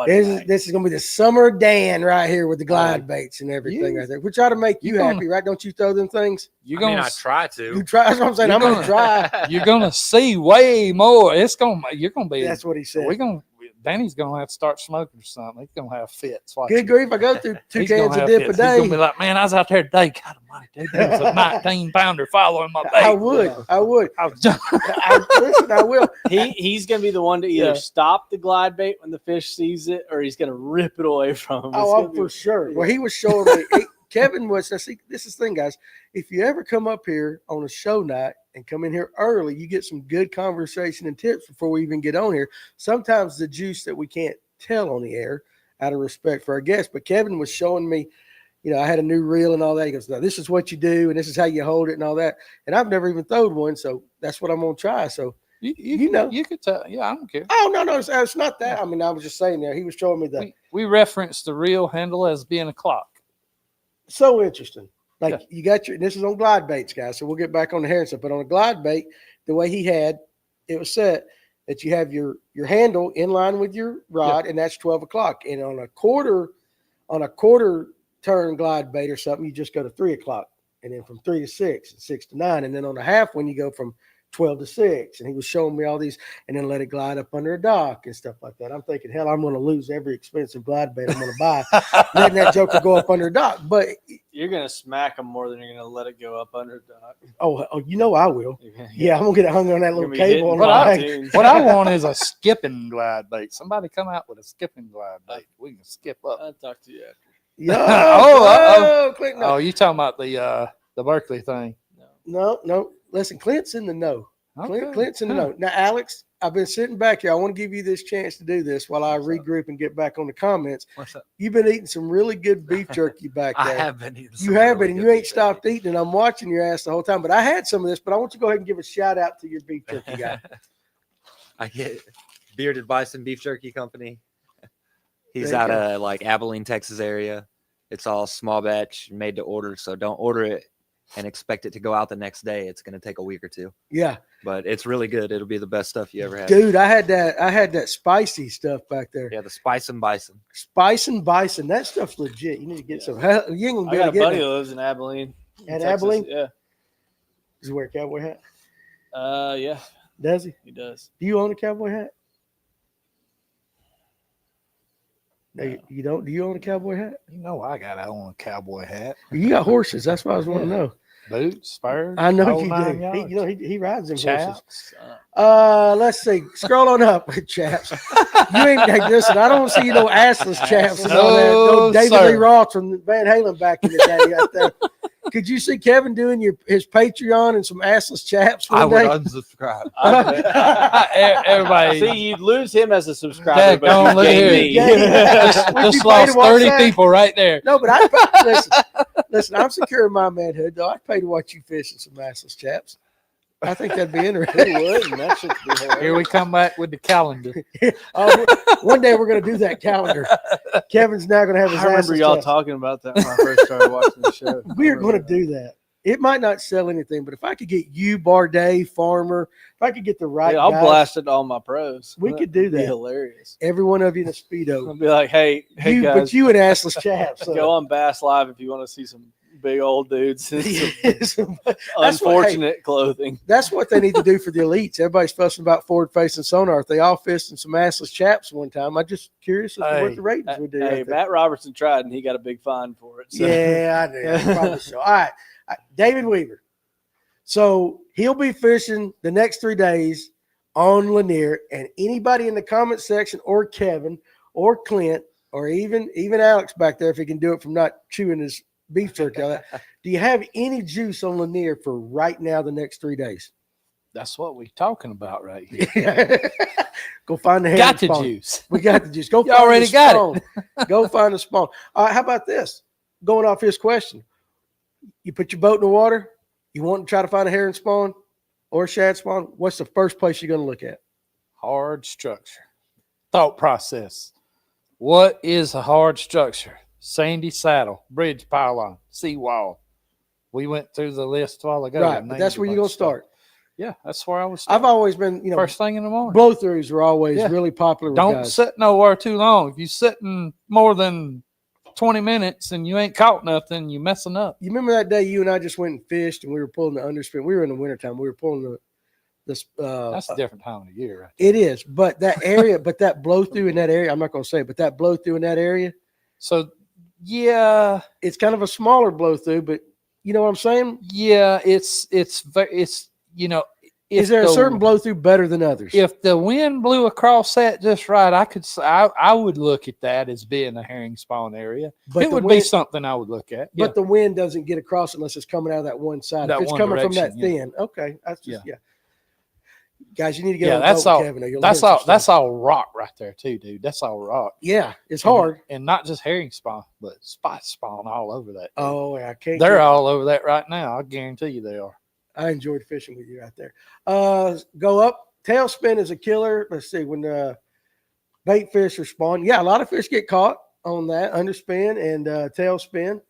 This is going to be the summer Dan right here with the glide baits and everything right there. We try to make you happy, right? Don't you throw them things? I try to. You try. That's what I'm saying. I'm going to try. You're going to see way more. You're going to be. That's what he said. Danny's going to have to start smoking or something. He's going to have fits. Good grief. I go through 2 cans of dip a day. He's going to be like, man, I was out there today. God almighty, dude. There was a 19-pounder following my bait. I would. Listen, I will. He's going to be the one to either stop the glide bait when the fish sees it, or he's going to rip it away from him. For sure. Well, he was showing me. Kevin was, this is the thing, guys. If you ever come up here on a show night and come in here early, you get some good conversation and tips before we even get on here. Sometimes the juice that we can't tell on the air out of respect for our guests. But Kevin was showing me, I had a new reel and all that. He goes, "No, this is what you do, and this is how you hold it and all that." And I've never even thrown one, so that's what I'm going to try. So, you could tell. Yeah, I don't care. Oh, no, it's not that. I mean, I was just saying there. He was showing me that. We referenced the reel handle as being a clock. So interesting. Like you got this is on glide baits, guys. So we'll get back on the hair and stuff. But on a glide bait, the way he had it was set that you have your handle in line with your rod, and that's 12 o'clock. And on a quarter turn glide bait or something, you just go to 3 o'clock, and then from 3 to 6, and 6 to 9, and then on a half one you go from 12 to 6. And he was showing me all these, and then let it glide up under a dock and stuff like that. I'm thinking, hell, I'm going to lose every expensive glide bait I'm going to buy, letting that joker go up under a dock. But you're going to smack them more than you're going to let it go up under a dock. Oh, I will. Yeah, I'm going to get it hung on that little cable. What I want is a skipping glide bait. Somebody come out with a skipping glide bait. We can skip up. I'll talk to you after. Click, no. Oh, you talking about the Berkeley thing? No. Listen, Clint's in the know. Okay. Clint's in the know. Now, Alex, I've been sitting back here. I want to give you this chance to do this while I regroup and get back on the comments. What's up? You've been eating some really good beef jerky back there. I have been eating. You have been, and you ain't stopped eating, and I'm watching your ass the whole time. But I had some of this, but I want you to go ahead and give a shout out to your beef jerky guy. I get Bearded Bison Beef Jerky Company. He's out of like Abilene, Texas area. It's all small batch, made to order. So don't order it and expect it to go out the next day. It's going to take a week or two. Yeah. But it's really good. It'll be the best stuff you ever had. Dude, I had that spicy stuff back there. Yeah, the Spice and Bison. Spice and Bison. That stuff's legit. You need to get some. You ain't going to be I got able a to get buddy it. who lives in Abilene. At Texas. Abilene? Yeah. Does he wear a cowboy hat? Yeah. Does he? He does. Do you own a cowboy hat? No. You don't? Do you own a cowboy hat? You know I got to own a cowboy hat. You got horses. That's what I was wanting to know. Boots, spurs. I know whole you nine do. yards. He rides them horses. Chaps. Let's see. Scroll on up, chaps. You ain't listen. I don't see no assless chaps and all that. No David sir. Lee Roth from Van Halen back in the day. Out there. Could you see Kevin doing his Patreon and some assless chaps one I would day? unsubscribe. Everybody. See, you'd lose him as a subscriber, but Don't you look gain here. me. Just lost 30 people right there. No, but listen. I'm secure in my manhood, though. I'd pay to watch you fish and some assless chaps. I think that'd be interesting. He would, and that should be hilarious. Here we come back with the calendar. One day we're going to do that calendar. Kevin's now going to have his I remember assless y'all chaps. talking about that when I first started watching the show. We're going to do that. It might not sell anything, but if I could get you, Barday, Farmer, if I could get the right I'll guys, blast it to all my pros. We could do That'd be that. hilarious. Every one of you in a Speedo. I'll be like, hey You, guys, but you and assless chaps. go on Bass Live if you want to see some big old dudes in some That's unfortunate clothing. That's what they need to do for the elites. Everybody's fussing about forward-facing sonar. If they all fisted some assless chaps one time, I'm just curious as to what the ratings would do. Hey, right there. Matt Robertson tried, and he got a big fine for it. So. Yeah, I do. Probably so. All right. David Weaver. So he'll be fishing the next 3 days on Lanier, and anybody in the comment section or Kevin or Clint or even Alex back there, if he can do it from not chewing his beef jerky, do you have any juice on Lanier for right now the next 3 days? That's what we're talking about right here. Go find the head Got the spawn. juice. We got the juice. Go You find already the got spawn. Go find the spawn. All right, how about this? Going off his question. You put your boat in the water, you want to try to find a herring spawn or a shad spawn, what's the first place you're going to look at? Hard structure. Thought process. What is a hard structure? Sandy saddle, bridge pylon, seawall. We went through the list a while ago. Right, but that's where you're going to start. Yeah, that's where I was. I've always been, First thing in the morning. blow-throughs are always Yeah. really popular with Don't guys. sit nowhere too long. If you're sitting more than 20 minutes and you ain't caught nothing, you're messing up. You remember that day you and I just went and fished and we were pulling the underspin? We were in the wintertime. We were pulling this. That's a different time of the year, right? It is, but that area, that blow through in that area, I'm not going to say it, but that blow through in that area, So, yeah, it's kind of a smaller blow through, but you know what I'm saying? yeah, it's you know, Is there a certain blow through better than others? If the wind blew across that just right, I would look at that as being a herring spawn area. But It the would be wind- something I would look at. But the wind doesn't get across unless it's coming out of that one side. That If it's one coming from that direction, yeah. thin, okay, that's just yeah. Guys, you need to get Yeah, on the that's boat all. with Kevin. Or you'll That's learn some all. That's stuff. all rock right there too, dude. That's all rock. Yeah, it's hard. And not just herring spawn, but spot spawn all over that. Dude. Oh, I can't. They're all over that right now. I guarantee you they are. I enjoyed fishing with you right there. Go up. Tailspin is a killer. Let's see, when bait fish are spawned. Yeah, a lot of fish get caught on that, underspin and tailspin.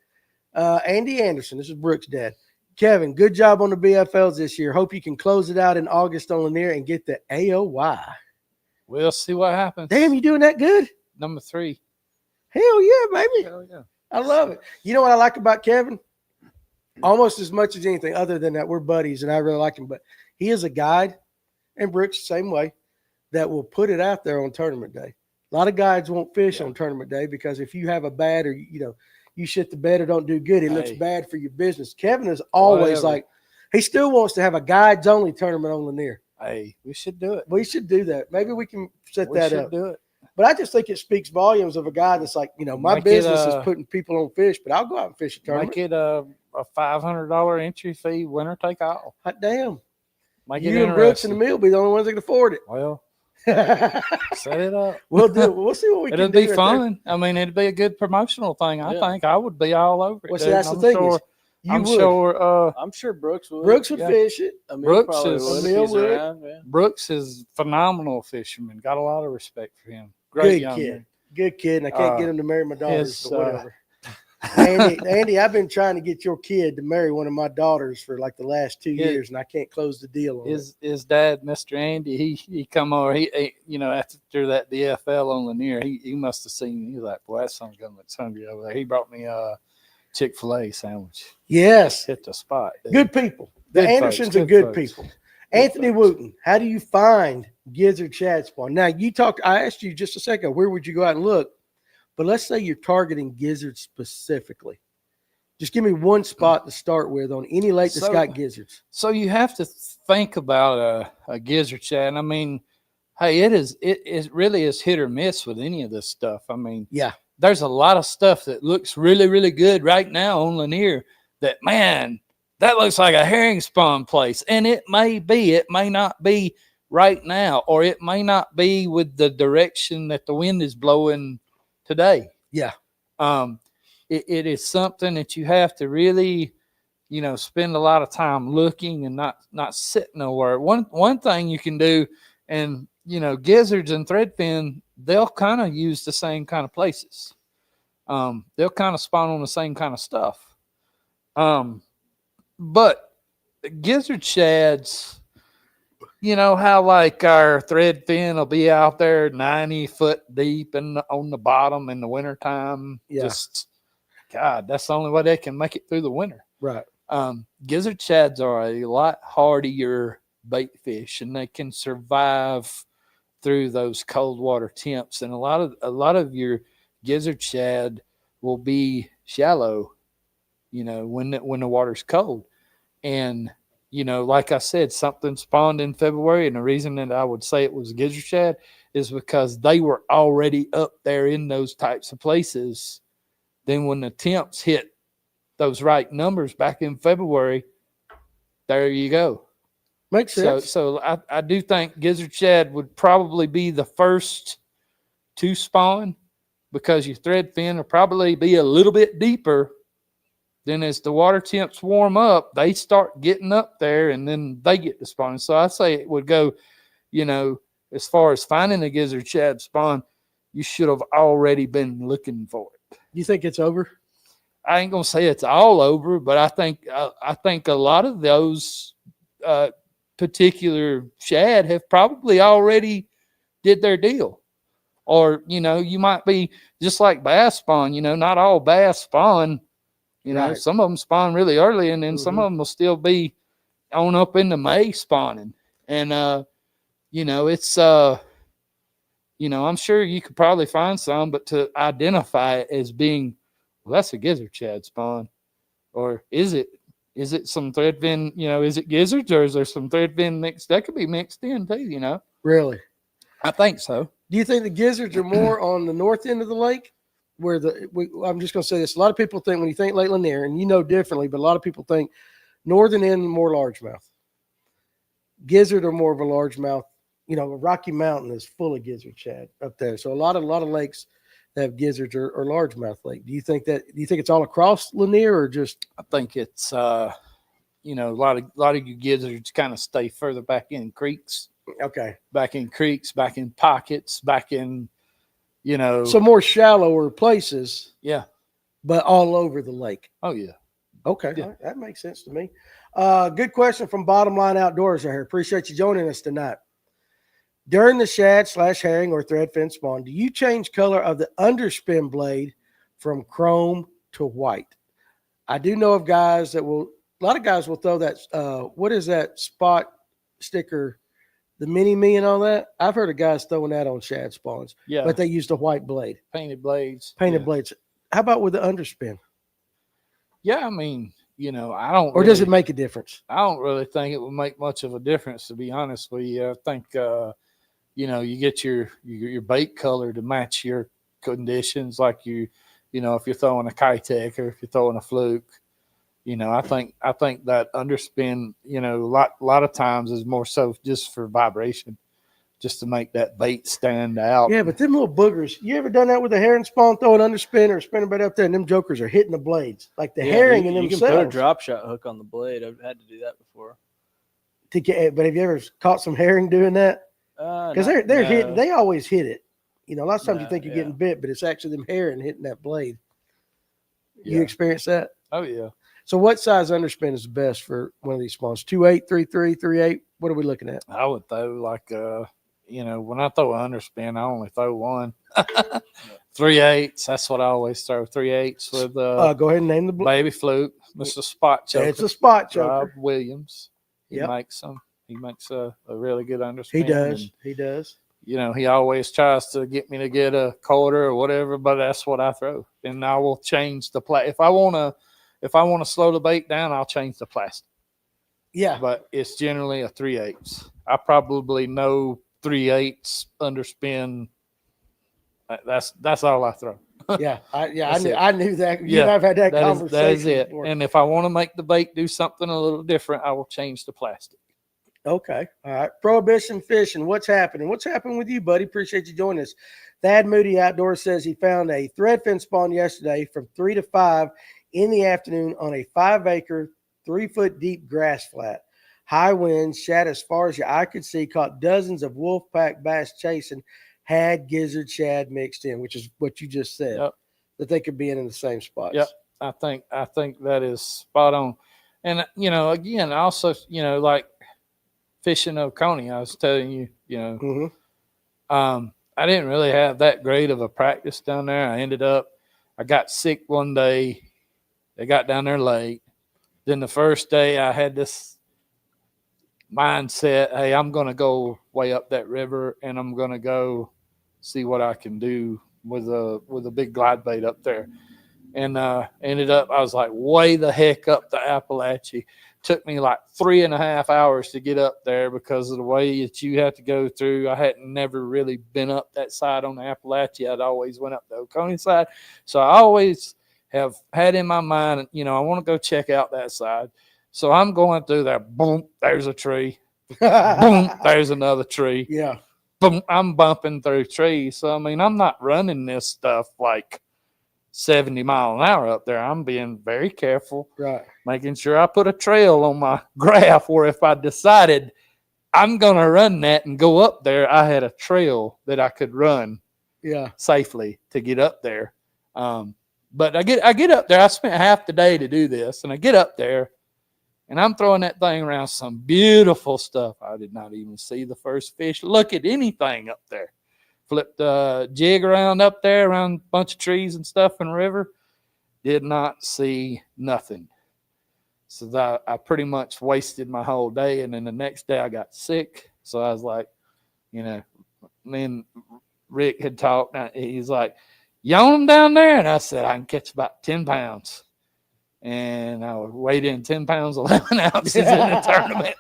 Andy Anderson, this is Brooks' dad. Kevin, good job on the BFLs this year. Hope you can close it out in August on Lanier and get the AOY. We'll see what happens. Damn, you doing that good? Number 3. Hell yeah, baby. Hell yeah. I love it. You know what I like about Kevin? Almost as much as anything, other than that we're buddies and I really like him, but he is a guide, and Brooks same way, that will put it out there on tournament day. A lot of guides won't fish on tournament day because if you have a bad or you shit the bed or don't do good, it looks bad for your business. Kevin is always like, he still wants to have a guides only tournament on Lanier. Hey, we should do it. We should do that. Maybe we can set that up. Do it. But I just think it speaks volumes of a guy that's like, my Make business it, is putting people on fish, but I'll go out and fish a tournament. Make it a $500 entry fee, winner take all. Hot damn. Make it You and Brooks and the Mill be the only ones that can afford it. Well, set it up. We'll do it. We'll see what we can do. It'll be right fun. I mean, it'd be a good promotional thing. I think I would be all over it. Well, see, that's the thing. I'm sure. I'm sure Brooks would. Brooks would fish it. Brooks is Emil would. Brooks is phenomenal fisherman. Got a lot of respect for him. Great Good young kid. man. Good kid. And I can't get him to marry my daughters or whatever. Andy, Andy, I've been trying to get your kid to marry one of my daughters for like the last 2 years, and I can't close the deal on his dad, Mr. Andy, he come over. He after that DFL on Lanier, he must have seen me. He was like, boy, that son's gonna look hungry over there. He brought me a Chick-fil-A sandwich. Yes. Hit the spot. Dude. Good people. The Andersons are good people. Anthony Wooten, how do you find Gizzard Shad spawn? Now, I asked you just a second ago, where would you go out and look? But let's say you're targeting gizzards specifically. Just give me one spot to start with on any lake that's got gizzards. So you have to think about a gizzard shad. I mean, hey, it really is hit or miss with any of this stuff. I mean, there's a lot of stuff that looks really, really good right now on Lanier that, man, that looks like a herring spawn place. And it may not be right now, or it may not be with the direction that the wind is blowing today. It is something that you have to really, spend a lot of time looking and not sitting nowhere. One thing you can do, and gizzards and threadfin, they'll kind of use the same kind of places. They'll kind of spawn on the same kind of stuff. But gizzard shads, how like our threadfin will be out there 90 foot deep and on the bottom in the wintertime. Just, God, that's the only way they can make it through the winter. Right. Gizzard shads are a lot hardier bait fish, and they can survive through those cold water temps. And a lot of your gizzard shad will be shallow, when the water's cold. And like I said, something spawned in February, and the reason that I would say it was gizzard shad is because they were already up there in those types of places. Then when the temps hit those right numbers back in February, there you go. Makes sense. So I do think gizzard shad would probably be the first to spawn, because your threadfin will probably be a little bit deeper. Then as the water temps warm up, they start getting up there, and then they get to spawn. So I say it would go, as far as finding a gizzard shad spawn, you should have already been looking for it. You think it's over? I ain't gonna say it's all over, but I think a lot of those particular shad have probably already did their deal. Or you might be just like bass spawn. Not all bass spawn. Right. Some of them spawn really early, and then some of them will still be on up into May spawning. And, it's, I'm sure you could probably find some, but to identify it as being, well, that's a gizzard shad spawn. Or is it some threadfin, is it gizzards, or is there some threadfin mixed? That could be mixed in too, Really? I think so. Do you think the gizzards are more on the north end of the lake? I'm just going to say this. A lot of people think, when you think Lake Lanier, and differently, but a lot of people think northern end more largemouth. Gizzard are more of a largemouth. You know, Rocky Mountain is full of gizzard shad up there. So a lot of lakes that have gizzards are largemouth lake. Do you think it's all across Lanier or just? I think it's you know, a lot of you gizzards kind of stay further back in creeks. Okay. Back in pockets, back in, you know. So more shallower places. Yeah. But all over the lake. Oh yeah. Okay. Yeah. All right. That makes sense to me. Good question from Bottom Line Outdoors right here. Appreciate you joining us tonight. During the shad / herring or threadfin spawn, do you change color of the underspin blade from chrome to white? I do know of guys that will, a lot of guys will throw that, what is that spot sticker, the mini-me and all that? I've heard of guys throwing that on shad spawns. Yeah. But they used a white blade. Painted blades. Blades. How about with the underspin? Yeah, I mean, you know, I don't. Or does it make a difference? I don't really think it would make much of a difference, to be honest with you. I think, you know, you get your bait color to match your conditions, like you know, if you're throwing a Kitech or if you're throwing a fluke, you know, I think that underspin, you know, a lot of times is more so just for vibration, just to make that bait stand out. Yeah, but them little boogers, you ever done that with a herring spawn, throw an underspin or spinning bait up there, and them jokers are hitting the blades, like the herring and themselves. You can put a drop shot hook on the blade. I've had to do that before. But have you ever caught some herring doing that? Because they're hitting, they always hit it. You know, a lot of times you think you're getting bit, but it's actually them herring hitting that blade. You experience that? Oh yeah. So what size underspin is the best for one of these spawns? 2.8, 3.3, 3.8? What are we looking at? I would throw like you know, when I throw an underspin, I only throw one. 3/8. That's what I always throw. 3/8 with go ahead and name the baby fluke. It's a spot choker. It's a spot choker. Rob Williams. He makes them. He makes a really good underspin. He does. He does. You know, he always tries to get me to get a quarter or whatever, but that's what I throw. And I will change the if I want to slow the bait down, I'll change the plastic. Yeah. But it's generally a 3/8. I probably know 3/8 underspin. That's all I throw. I knew that. You and I've had that conversation. That is it. Before. And if I want to make the bait do something a little different, I will change the plastic. Okay. All right. Prohibition fishing. What's happening? What's happening with you, buddy? Appreciate you joining us. Thad Moody Outdoors says he found a threadfin spawn yesterday from 3 to 5 in the afternoon on a 5-acre, 3-foot deep grass flat. High winds, shad as far as your eye could see, caught dozens of wolfpack bass chasing, had gizzard shad mixed in, which is what you just said, that they could be in the same spots. Yep. I think that is spot on. And, you know, again, also, you know, like fishing Oconee, I was telling you, you know, I didn't really have that great of a practice down there. I got sick one day. They got down there late. Then the first day I had this mindset, hey, I'm going to go way up that river and I'm going to go see what I can do with a big glide bait up there. And ended up, I was like way the heck up the Appalachia. Took me like 3.5 hours to get up there because of the way that you have to go through. I hadn't never really been up that side on the Appalachia. I'd always went up the Oconee side. So I always have had in my mind, you know, I want to go check out that side. So I'm going through there. Boom, there's a tree. Boom, there's another tree. Yeah. Boom, I'm bumping through trees. So, I mean, I'm not running this stuff like 70 mile an hour up there. I'm being very careful. Right. Making sure I put a trail on my graph where if I decided I'm going to run that and go up there, I had a trail that I could run safely to get up there. But I get up there. I spent half the day to do this, and I get up there, and I'm throwing that thing around some beautiful stuff. I did not even see the first fish. Look at anything up there. Flipped the jig around up there, around a bunch of trees and stuff in the river. Did not see nothing. So I pretty much wasted my whole day, and then the next day I got sick. So I was like, you know, me and Rick had talked. He's like, you own them down there? And I said, I can catch about 10 pounds. And I weighed in 10 pounds, 11 ounces in the tournament.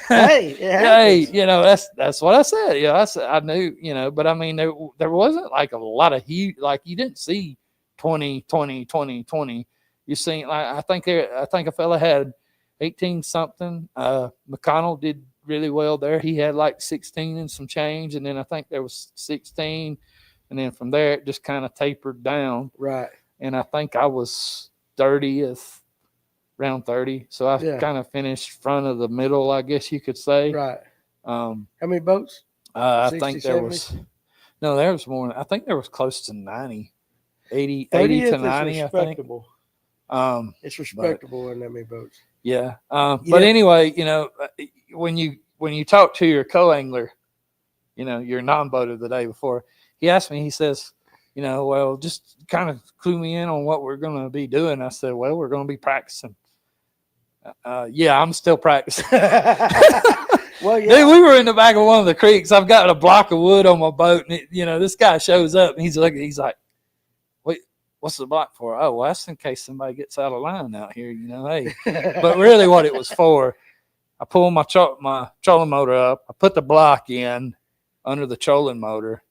Hey, you know, that's what I said. Yeah, I said, I knew, you know, but I mean, there wasn't like a lot of heat. Like you didn't see 20, 20, 20, 20. You seen, like, I think a fella had 18 something. McConnell did really well there. He had like 16 and some change, and then I think there was 16, and then from there it just kind of tapered down. Right. And I think I was 30th, round 30. So I kind of finished front of the middle, I guess you could say. Right. How many boats? I 60, think there 70? was there was more. I think there was close to 90, 80 to 90. I think. It's respectable in that many boats. Yeah. But anyway, when you talk to your co-angler, your non-boater the day before, he asked me. He says, well, just kind of clue me in on what we're going to be doing. I said, well, we're going to be practicing. Yeah, I'm still practicing. Well, yeah. Dude, we were in the back of one of the creeks. I've got a block of wood on my boat, and this guy shows up, and he's like, wait, what's the block for? Oh, well, that's in case somebody gets out of line out here, hey. But really what it was for, I pulled my trolling motor up, I put the block in under the trolling motor,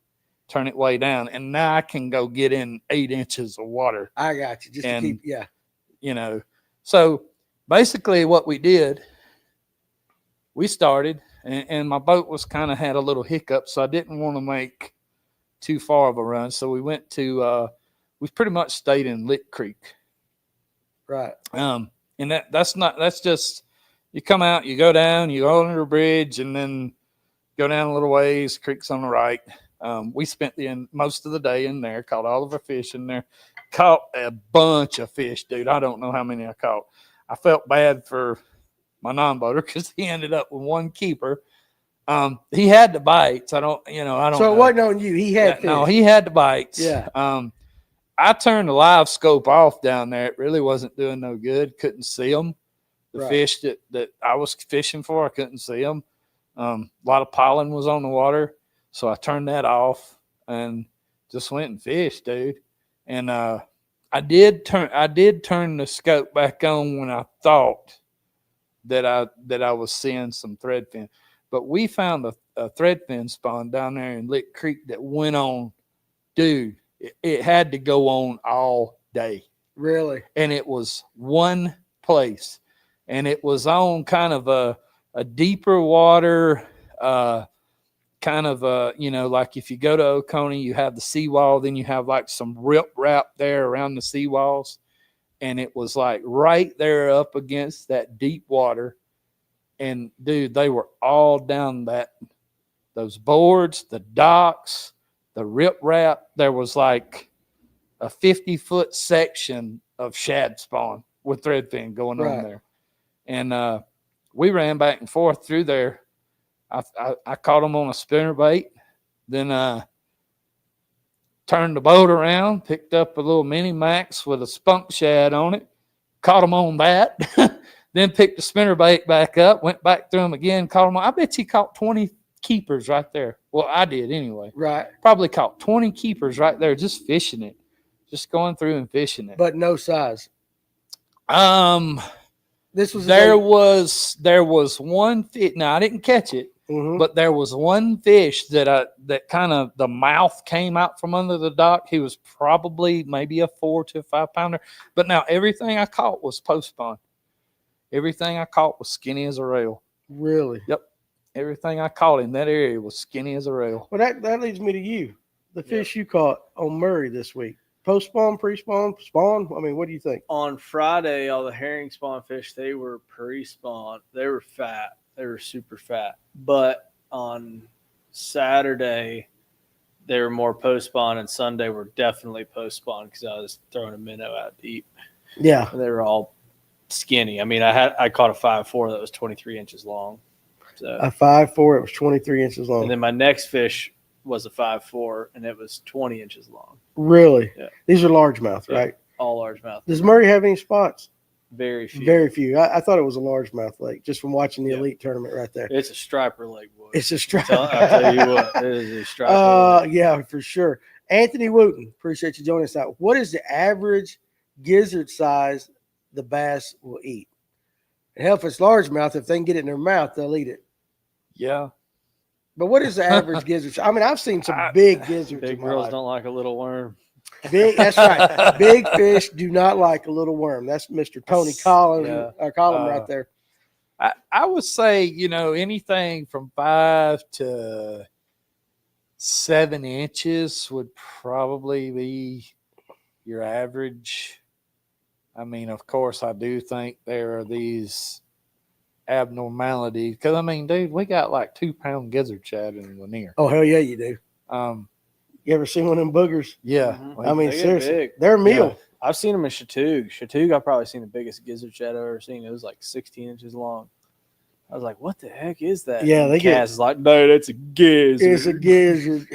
turn it way down, and now I can go get in 8 inches of water. I got you. Just to keep, yeah. So basically what we did, we started, and my boat was kind of had a little hiccup, so I didn't want to make too far of a run. So we went to, we pretty much stayed in Lick Creek. Right. And that's just, you come out, you go down, you go under a bridge, and then go down a little ways, creek's on the right. We spent most of the day in there, caught all of our fish in there, caught a bunch of fish, dude. I don't know how many I caught. I felt bad for my non-boater because he ended up with one keeper. He had the bites. I don't So know. it wasn't on you. He had fish. No, he had the bites. Yeah. I turned the live scope off down there. It really wasn't doing no good. Couldn't see them. The fish that I was fishing for, I couldn't see them. A lot of pollen was on the water. So I turned that off and just went and fished, dude. And I did turn the scope back on when I thought that I was seeing some threadfin. But we found a threadfin spawn down there in Lick Creek that went on, dude. It had to go on all day. Really? And it was one place. And it was on kind of a deeper water, kind of like if you go to Oconee, you have the seawall, then you have like some rip wrap there around the seawalls, and it was like right there up against that deep water. And dude, they were all down those boards, the docks, the rip wrap. There was like a 50-foot section of shad spawn with threadfin going on there, and we ran back and forth through there. I caught them on a spinnerbait, then turned the boat around, picked up a little mini max with a spunk shad on it, caught them on that, then picked the spinnerbait back up, went back through them again, caught them on. I bet you caught 20 keepers right there. Well, I did anyway. Right. Probably caught 20 keepers right there just fishing it, just going through and fishing it. But no size. This was there was one fish. Now I didn't catch it. Mm-hmm. But there was one fish that kind of the mouth came out from under the dock. He was probably maybe a 4 to 5 pounder. But now everything I caught was post spawn. Everything I caught was skinny as a rail. Really? Yep. Everything I caught in that area was skinny as a rail. Well, that leads me to you. The fish you caught on Murray this week. Post spawn, pre spawn, spawn. I mean, what do you think? On Friday, all the herring spawn fish, they were pre spawn. They were fat. They were super fat. But on Saturday, they were more post spawn, and Sunday were definitely post spawn because I was throwing a minnow out deep. Yeah. They were all skinny. I mean, I caught a 5.4 that was 23 inches long. So a 5.4, it was 23 inches long. And then my next fish was a 5.4, and it was 20 inches long. Really? Yeah. These are largemouth, right? All largemouth. Does Murray have any spots? Very few. Very few. I thought it was a largemouth lake just from watching the elite tournament right there. It's a striper lake, boy. It's a striper. I'll tell you what, it is a striper lake. Yeah, for sure. Anthony Wooten, appreciate you joining us out. What is the average gizzard size the bass will eat? And hell, if it's largemouth, if they can get it in their mouth, they'll eat it. Yeah. But what is the average gizzard? I mean, I've seen some big gizzards. Big girls don't like a little worm. That's right. Big fish do not like a little worm. That's Mr. Tony Collins, Collins right there. I would say, anything from 5 to 7 inches would probably be your average. I mean, of course, I do think there are these abnormalities because, dude, we got like 2-pound gizzard shad in Lanier. Oh, hell yeah, you do. You ever seen one of them boogers? Yeah. I mean, they get seriously, big. they're a meal. I've seen them in Chattooga. Chattooga, I've probably seen the biggest gizzard shad I've ever seen. It was like 16 inches long. I was like, what the heck is that? Yeah, and they get. Cass is like, no, that's a gizzard. It's a gizzard.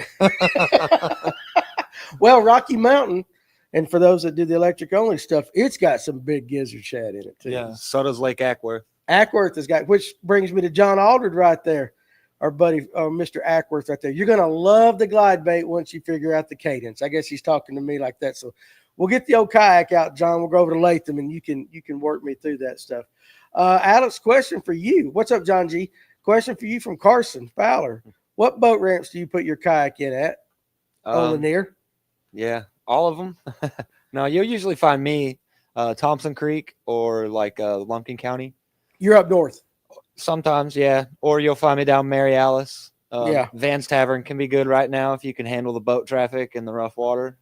Well, Rocky Mountain, and for those that do the electric only stuff, it's got some big gizzard shad in it too. Yeah. So does Lake Ackworth. Ackworth has got, which brings me to John Aldred right there, our buddy, Mr. Ackworth right there. You're gonna love the glide bait once you figure out the cadence. I guess he's talking to me like that. So we'll get the old kayak out, John. We'll go over to Latham, and you can work me through that stuff. Alex, question for you. What's up, John G? Question for you from Carson Fowler. What boat ramps do you put your kayak in at on Lanier? Yeah, all of them. No, you'll usually find me Thompson Creek or like Lumpkin County. You're up north. Sometimes, yeah. Or you'll find me down Mary Alice. Yeah. Van's Tavern can be good right now if you can handle the boat traffic and the rough water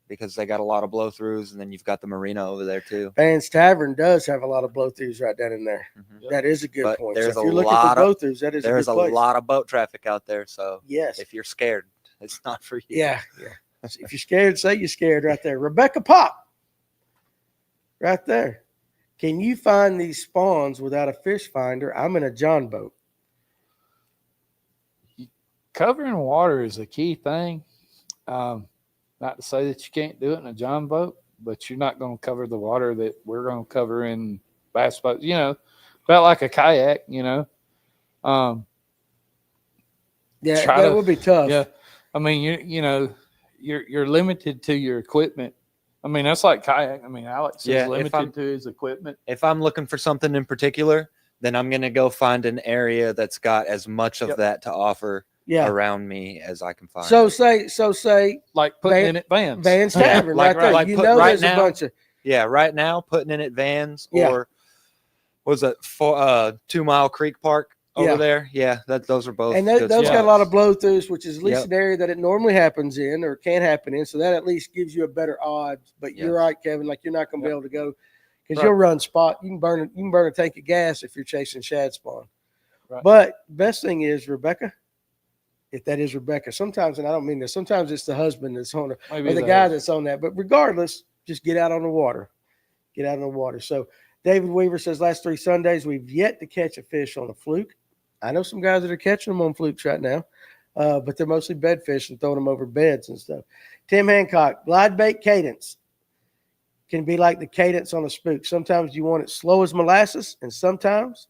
because they got a lot of blow-throughs, and then you've got the marina over there too. Van's Tavern does have a lot of blow-throughs right down in there. Mm-hmm. That is a good But point. there's So if a you're looking lot for of- blow-throughs, that is There's a a good place. lot of boat traffic out there, so Yes. if you're scared, it's not for you. Yeah. If you're scared, say you're scared right there. Rebecca Pop, right there. Can you find these spawns without a fish finder? I'm in a John boat. Covering water is a key thing. Not to say that you can't do it in a John boat, but you're not going to cover the water that we're going to cover in bass boats. About like a kayak. Yeah, Try that to- would be tough. Yeah, you're limited to your equipment. That's like kayak. Alex Yeah, is if limited I'm- to his equipment. If I'm looking for something in particular, then I'm going to go find an area that's got as much of Yep. that to offer Yeah. around me as I can find. So say Like putting Van- in it Vans. Van's Tavern Like right there. right- You put know right there's now- a bunch of Yeah, right now putting in it Vans Yeah. or was it for 2 Mile Creek Park over Yeah. there? Yeah, those are both. and good those got a spots. lot of blow throughs, which is at least Yep. an area that it normally happens in or can happen in. So that at least gives you a better odds. But you're Yes. right, Kevin. Like you're not going to be Yep. able to go because Right. you'll run spot. You can burn a tank of gas if you're chasing shad spawn. Right. But best thing is Rebecca. If that is Rebecca, sometimes, and I don't mean this, sometimes it's the husband that's on it Maybe or the that. guy that's on that. But regardless, just get out on the water. Get out on the water. So David Weaver says last 3 Sundays we've yet to catch a fish on a fluke. I know some guys that are catching them on flukes right now, but they're mostly bed fish and throwing them over beds and stuff. Tim Hancock, glide bait cadence can be like the cadence on a spook. Sometimes you want it slow as molasses, and sometimes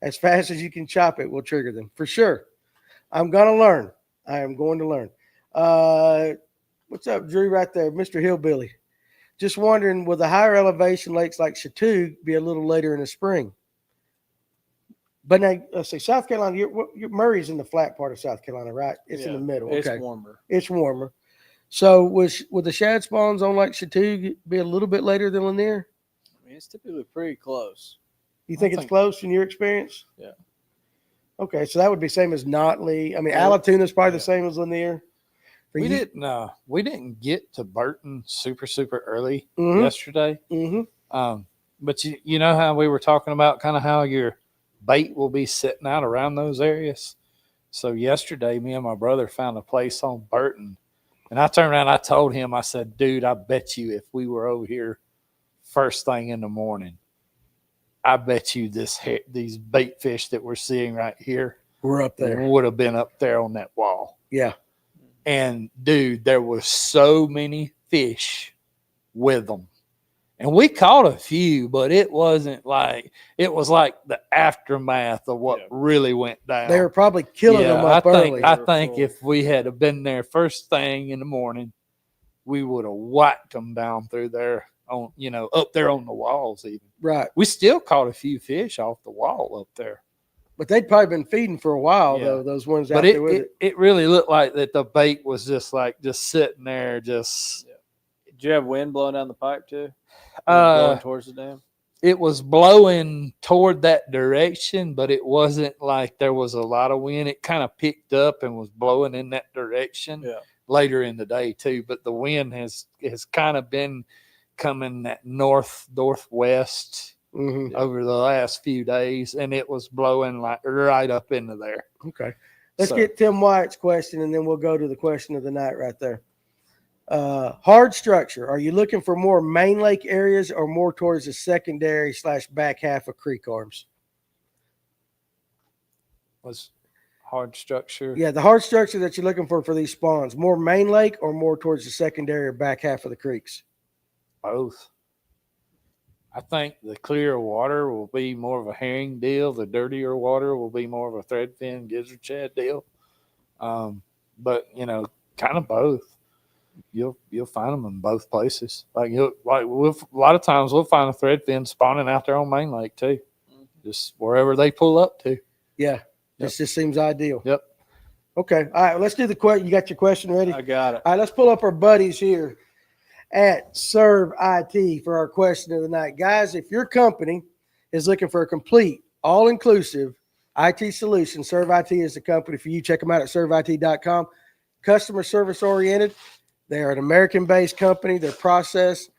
as fast as you can chop it will trigger them. For sure. I'm going to learn. I am going to learn. What's up, Drew, right there? Mr. Hillbilly. Just wondering, will the higher elevation lakes like Chattooga be a little later in the spring? But now, let's say South Carolina, your Murray's in the flat part of South Carolina, right? It's in the middle. It's Okay. warmer. It's warmer. So will the shad spawns on like Chattooga be a little bit later than Lanier? It's typically pretty close. You think it's close in your experience? Yeah. Okay, so that would be same as Notley. I mean, Yeah. Allatoona is probably the Yeah. same as Lanier. For We you? didn't get to Burton super early Mhm. yesterday. Mm-hmm. But you know how we were talking about kind of how your bait will be sitting out around those areas. So yesterday, me and my brother found a place on Burton, and I turned around, I told him, I said, dude, I bet you if we were over here first thing in the morning, I bet you these bait fish that we're seeing right here We're up there. would have been up there on that wall. Yeah. And dude, there were so many fish with them. And we caught a few, but it wasn't like, it was like the aftermath of what really went down. They were probably killing them up early. I think if we had have been there first thing in the morning, we would have whacked them down through there on, up there on the walls even. Right. We still caught a few fish off the wall up there. But they'd probably been feeding for a while, Yeah. though, those ones out But there with it. it really looked like that the bait was just sitting there, just Did you have wind blowing down the pipe too? Blowing towards the dam? it was blowing toward that direction, but it wasn't like there was a lot of wind. It kind of picked up and was blowing in that direction later in the day too. But the wind has kind of been coming that northwest over the last few days, and it was blowing like right up into there. Okay. Let's get Tim Wyatt's question, and then we'll go to the question of the night right there. Hard structure. Are you looking for more main lake areas or more towards the secondary / back half of creek arms? Was hard structure? Yeah, the hard structure that you're looking for these spawns, more main lake or more towards the secondary or back half of the creeks? Both. I think the clear water will be more of a herring deal. The dirtier water will be more of a threadfin gizzard shad deal. But kind of both. You'll find them in both places. A lot of times we'll find a threadfin spawning out there on main lake too, just wherever they pull up to. Yeah, this just seems ideal. Yep. Okay, all right. Let's do the question. You got your question ready? I got it. All right, let's pull up our buddies here at Serve IT for our question of the night, guys. If your company is looking for a complete, all-inclusive IT solution, Serve IT is the company for you. Check them out at serveit.com. Customer service oriented. They are an American-based company. Their process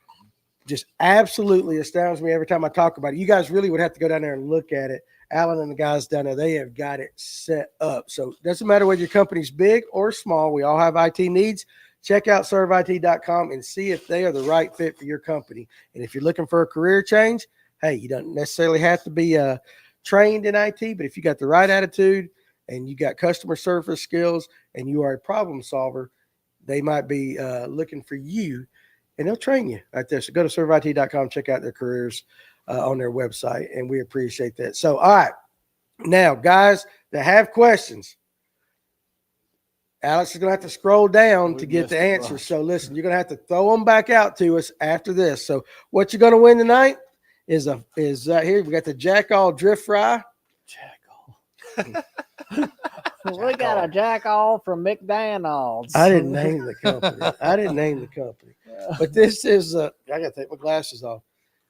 just absolutely astounds me every time I talk about it. You guys really would have to go down there and look at it. Alan and the guys down there, they have got it set up. So it doesn't matter whether your company's big or small. We all have IT needs. Check out serveit.com and see if they are the right fit for your company. And if you're looking for a career change, hey, you don't necessarily have to be trained in IT, but if you got the right attitude and you got customer service skills and you are a problem solver, they might be looking for you, and they'll train you right there. So go to serveit.com, check out their careers on their website, and we appreciate that. So, all right. Now, guys that have questions, Alex is going to have to scroll down to get the answers. So, listen, you're going to have to throw them back out to us after this. So, what you're going to win tonight is here. We got the Jackall Drift Fry. Jackall. We got a Jackall from McDonald's. I didn't name the company. But this is I got to take my glasses off.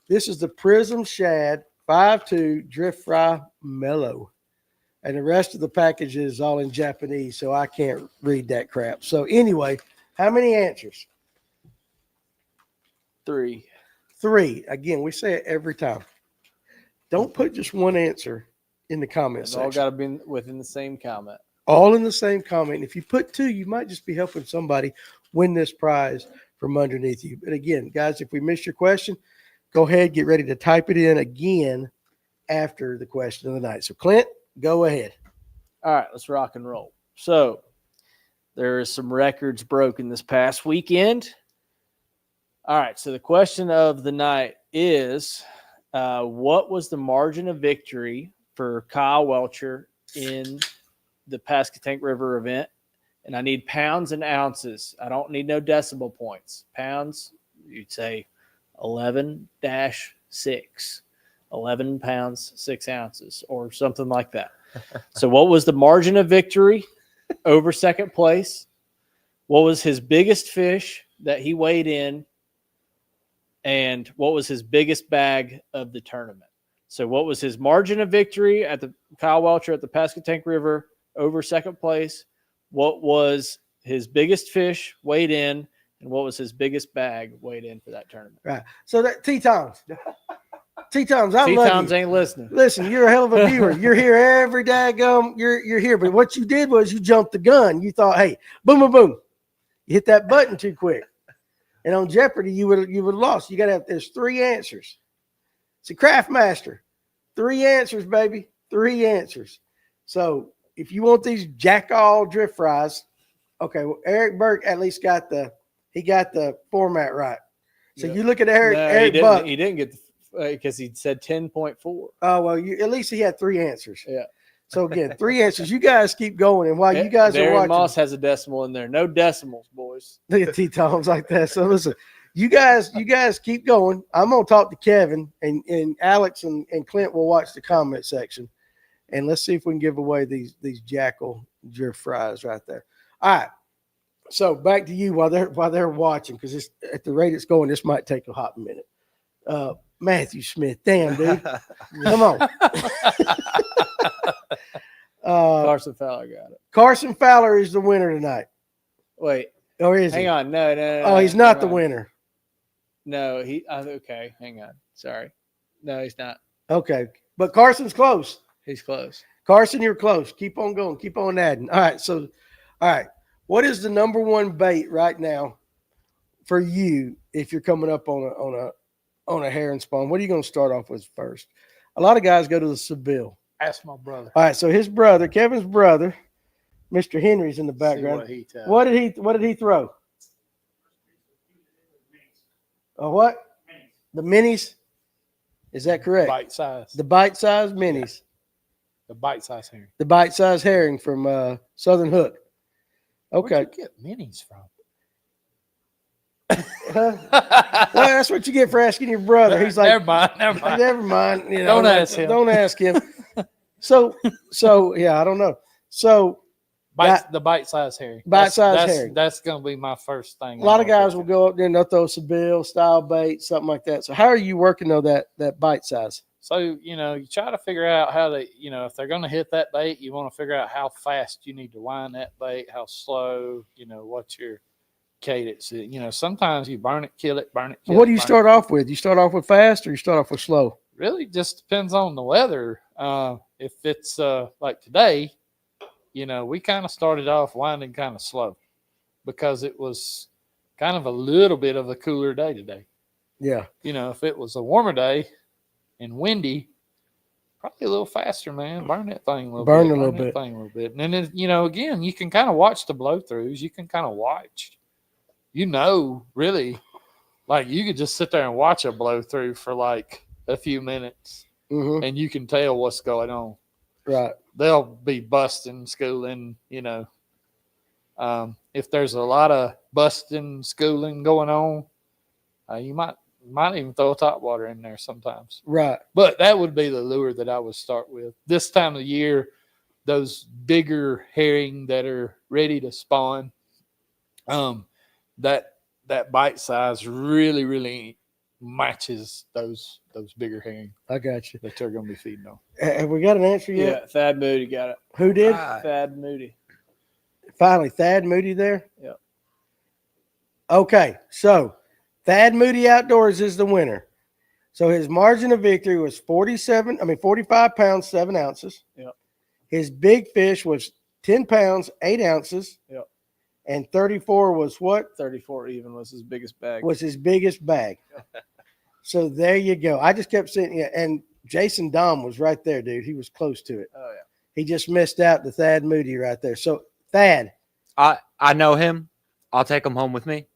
This is the Prism Shad 5.2 Drift Fry Mellow. And the rest of the package is all in Japanese, so I can't read that crap. So anyway, how many answers? 3. Again, we say it every time. Don't put just one answer in the comment section. All got to be within the same comment. All in the same comment. And if you put 2, you might just be helping somebody win this prize from underneath you. But again, guys, if we missed your question, go ahead, get ready to type it in again after the question of the night. So, Clint, go ahead. All right, let's rock and roll. So, there is some records broken this past weekend. All right, so the question of the night is, what was the margin of victory for Kyle Welcher in the Pascatank River event? And I need pounds and ounces. I don't need no decimal points. Pounds, you'd say 11-6, 11 pounds, 6 ounces, or something like that. So what was the margin of victory over second place? What was his biggest fish that he weighed in? And what was his biggest bag of the tournament? So what was his margin of victory at the Kyle Welcher at the Pascatank River over second place? What was his biggest fish weighed in? And what was his biggest bag weighed in for that tournament? Right. So that T-Toms, I love you. T-Toms ain't listening. Listen, you're a hell of a viewer. You're here every daggum. You're here. But what you did was you jumped the gun. You thought, hey, boom, boom, boom. You hit that button too quick. And on Jeopardy, you would have lost. You got to have, there's 3 answers. It's a craft master. 3 answers, baby. 3 answers. So if you want these Jackall drift fries, okay, well, Eric Burke at least got the format right. So you look at Eric Buck. He didn't get because he said 10.4. Oh, well, at least he had 3 answers. Yeah. So again, 3 answers. You guys keep going, and while you guys are watching, Moss has a decimal in there. No decimals, boys. Look at T-Toms like that. So listen, you guys keep going. I'm gonna talk to Kevin and Alex and Clint will watch the comment section, and let's see if we can give away these Jackall drift fries right there. All right. So back to you while they're watching, because at the rate it's going, this might take a hot minute. Matthew Smith. Damn, dude. Come on. Carson Fowler got it. Carson Fowler is the winner tonight. Wait, Or is he? hang on. No. Oh, he's not the never mind. winner. No, okay. Hang on. Sorry. No, he's not. Okay. But Carson's close. He's close. Carson, you're close. Keep on going. Keep on adding. All right. What is the number one bait right now for you if you're coming up on a herring spawn? What are you going to start off with first? A lot of guys go to the Seville. Ask my brother. All right, so his brother, Kevin's brother, Mr. Henry's in the See background. what he tells. What did he throw? What? The minis? Is that correct? Bite size. The bite-sized minis. The bite size herring. The bite-sized herring from Southern Hook. Okay. Where'd you get minis from? Well, that's what you get for asking your brother. He's like, never mind. never mind. You know, Don't ask him. Don't ask him. So yeah, I don't know. So The bite size herring. Bite-sized herring. That's going to be my first thing. a lot of guys will go up there and they'll throw Seville style bait, something like that. So how are you working though that bite size? So, you try to figure out how to, if they're going to hit that bait, you want to figure out how fast you need to wind that bait, how slow, what your cadence is. Sometimes you burn it, kill it, burn it, kill What do you burn start off with? You start off with fast or you start off with slow? Really just depends on the weather. If it's like today, we kind of started off winding kind of slow because it was kind of a little bit of a cooler day today. Yeah. If it was a warmer day and windy, probably a little faster, man. Burn that thing a little bit. Burn a little bit. That thing a little bit. And then, again, you can kind of watch the blow-throughs. You can kind of watch, really, like you could just sit there and watch a blow-through for like a few minutes Mm-hmm. and you can tell what's going on. Right. They'll be busting, schooling, if there's a lot of busting, schooling going on, you might even throw a topwater in there sometimes. Right. But that would be the lure that I would start with. This time of year, those bigger herring that are ready to spawn, that bite size really, really matches those bigger herring I got you. that they're going to be feeding on. Have we got an answer yet? Yeah, Thad Moody got it. Who did? Thad Moody. Finally, Thad Moody there? Yep. Okay, so Thad Moody Outdoors is the winner. So his margin of victory was 45 pounds, 7 ounces. Yep. His big fish was 10 pounds, 8 ounces. Yep. And 34 was what? 34 even was his biggest bag. Was his biggest bag. So there you go. I just kept saying, yeah, and Jason Dom was right there, dude. He was close to it. Oh, yeah. He just missed out the Thad Moody right there. So Thad. I know him. I'll take him home with me.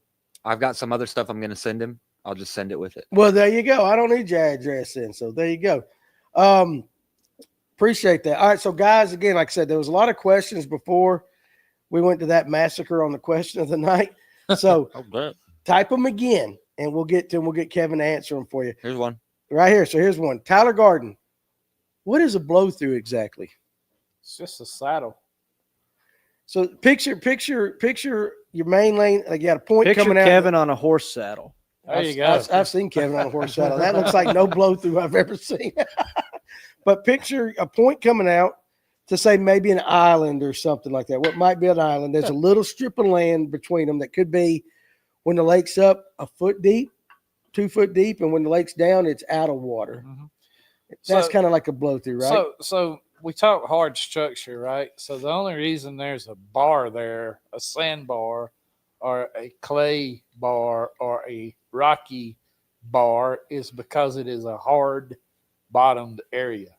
I've got some other stuff I'm going to send him. I'll just send it with it. Well, there you go. I don't need your address in. So there you go. Appreciate that. All right. So guys, again, like I said, there was a lot of questions before we went to that massacre on the question of the night. So type them again and we'll get Kevin to answer them for you. Here's one. Right here. So here's one. Tyler Garden. What is a blow through exactly? It's just a saddle. So picture your main lane. Like you got a point Picture coming out. Kevin on a horse saddle. There you go. I've seen Kevin on a horse saddle. That looks like no blow through I've ever seen. But picture a point coming out to say maybe an island or something like that. What might be an island? There's a little strip of land between them that could be when the lake's up a foot deep, 2 foot deep, and when the lake's down, it's out of water. Mhm. That's So- kind of like a blow through, right? So we talk hard structure, right? So the only reason there's a bar there, a sandbar or a clay bar or a rocky bar is because it is a hard bottomed area.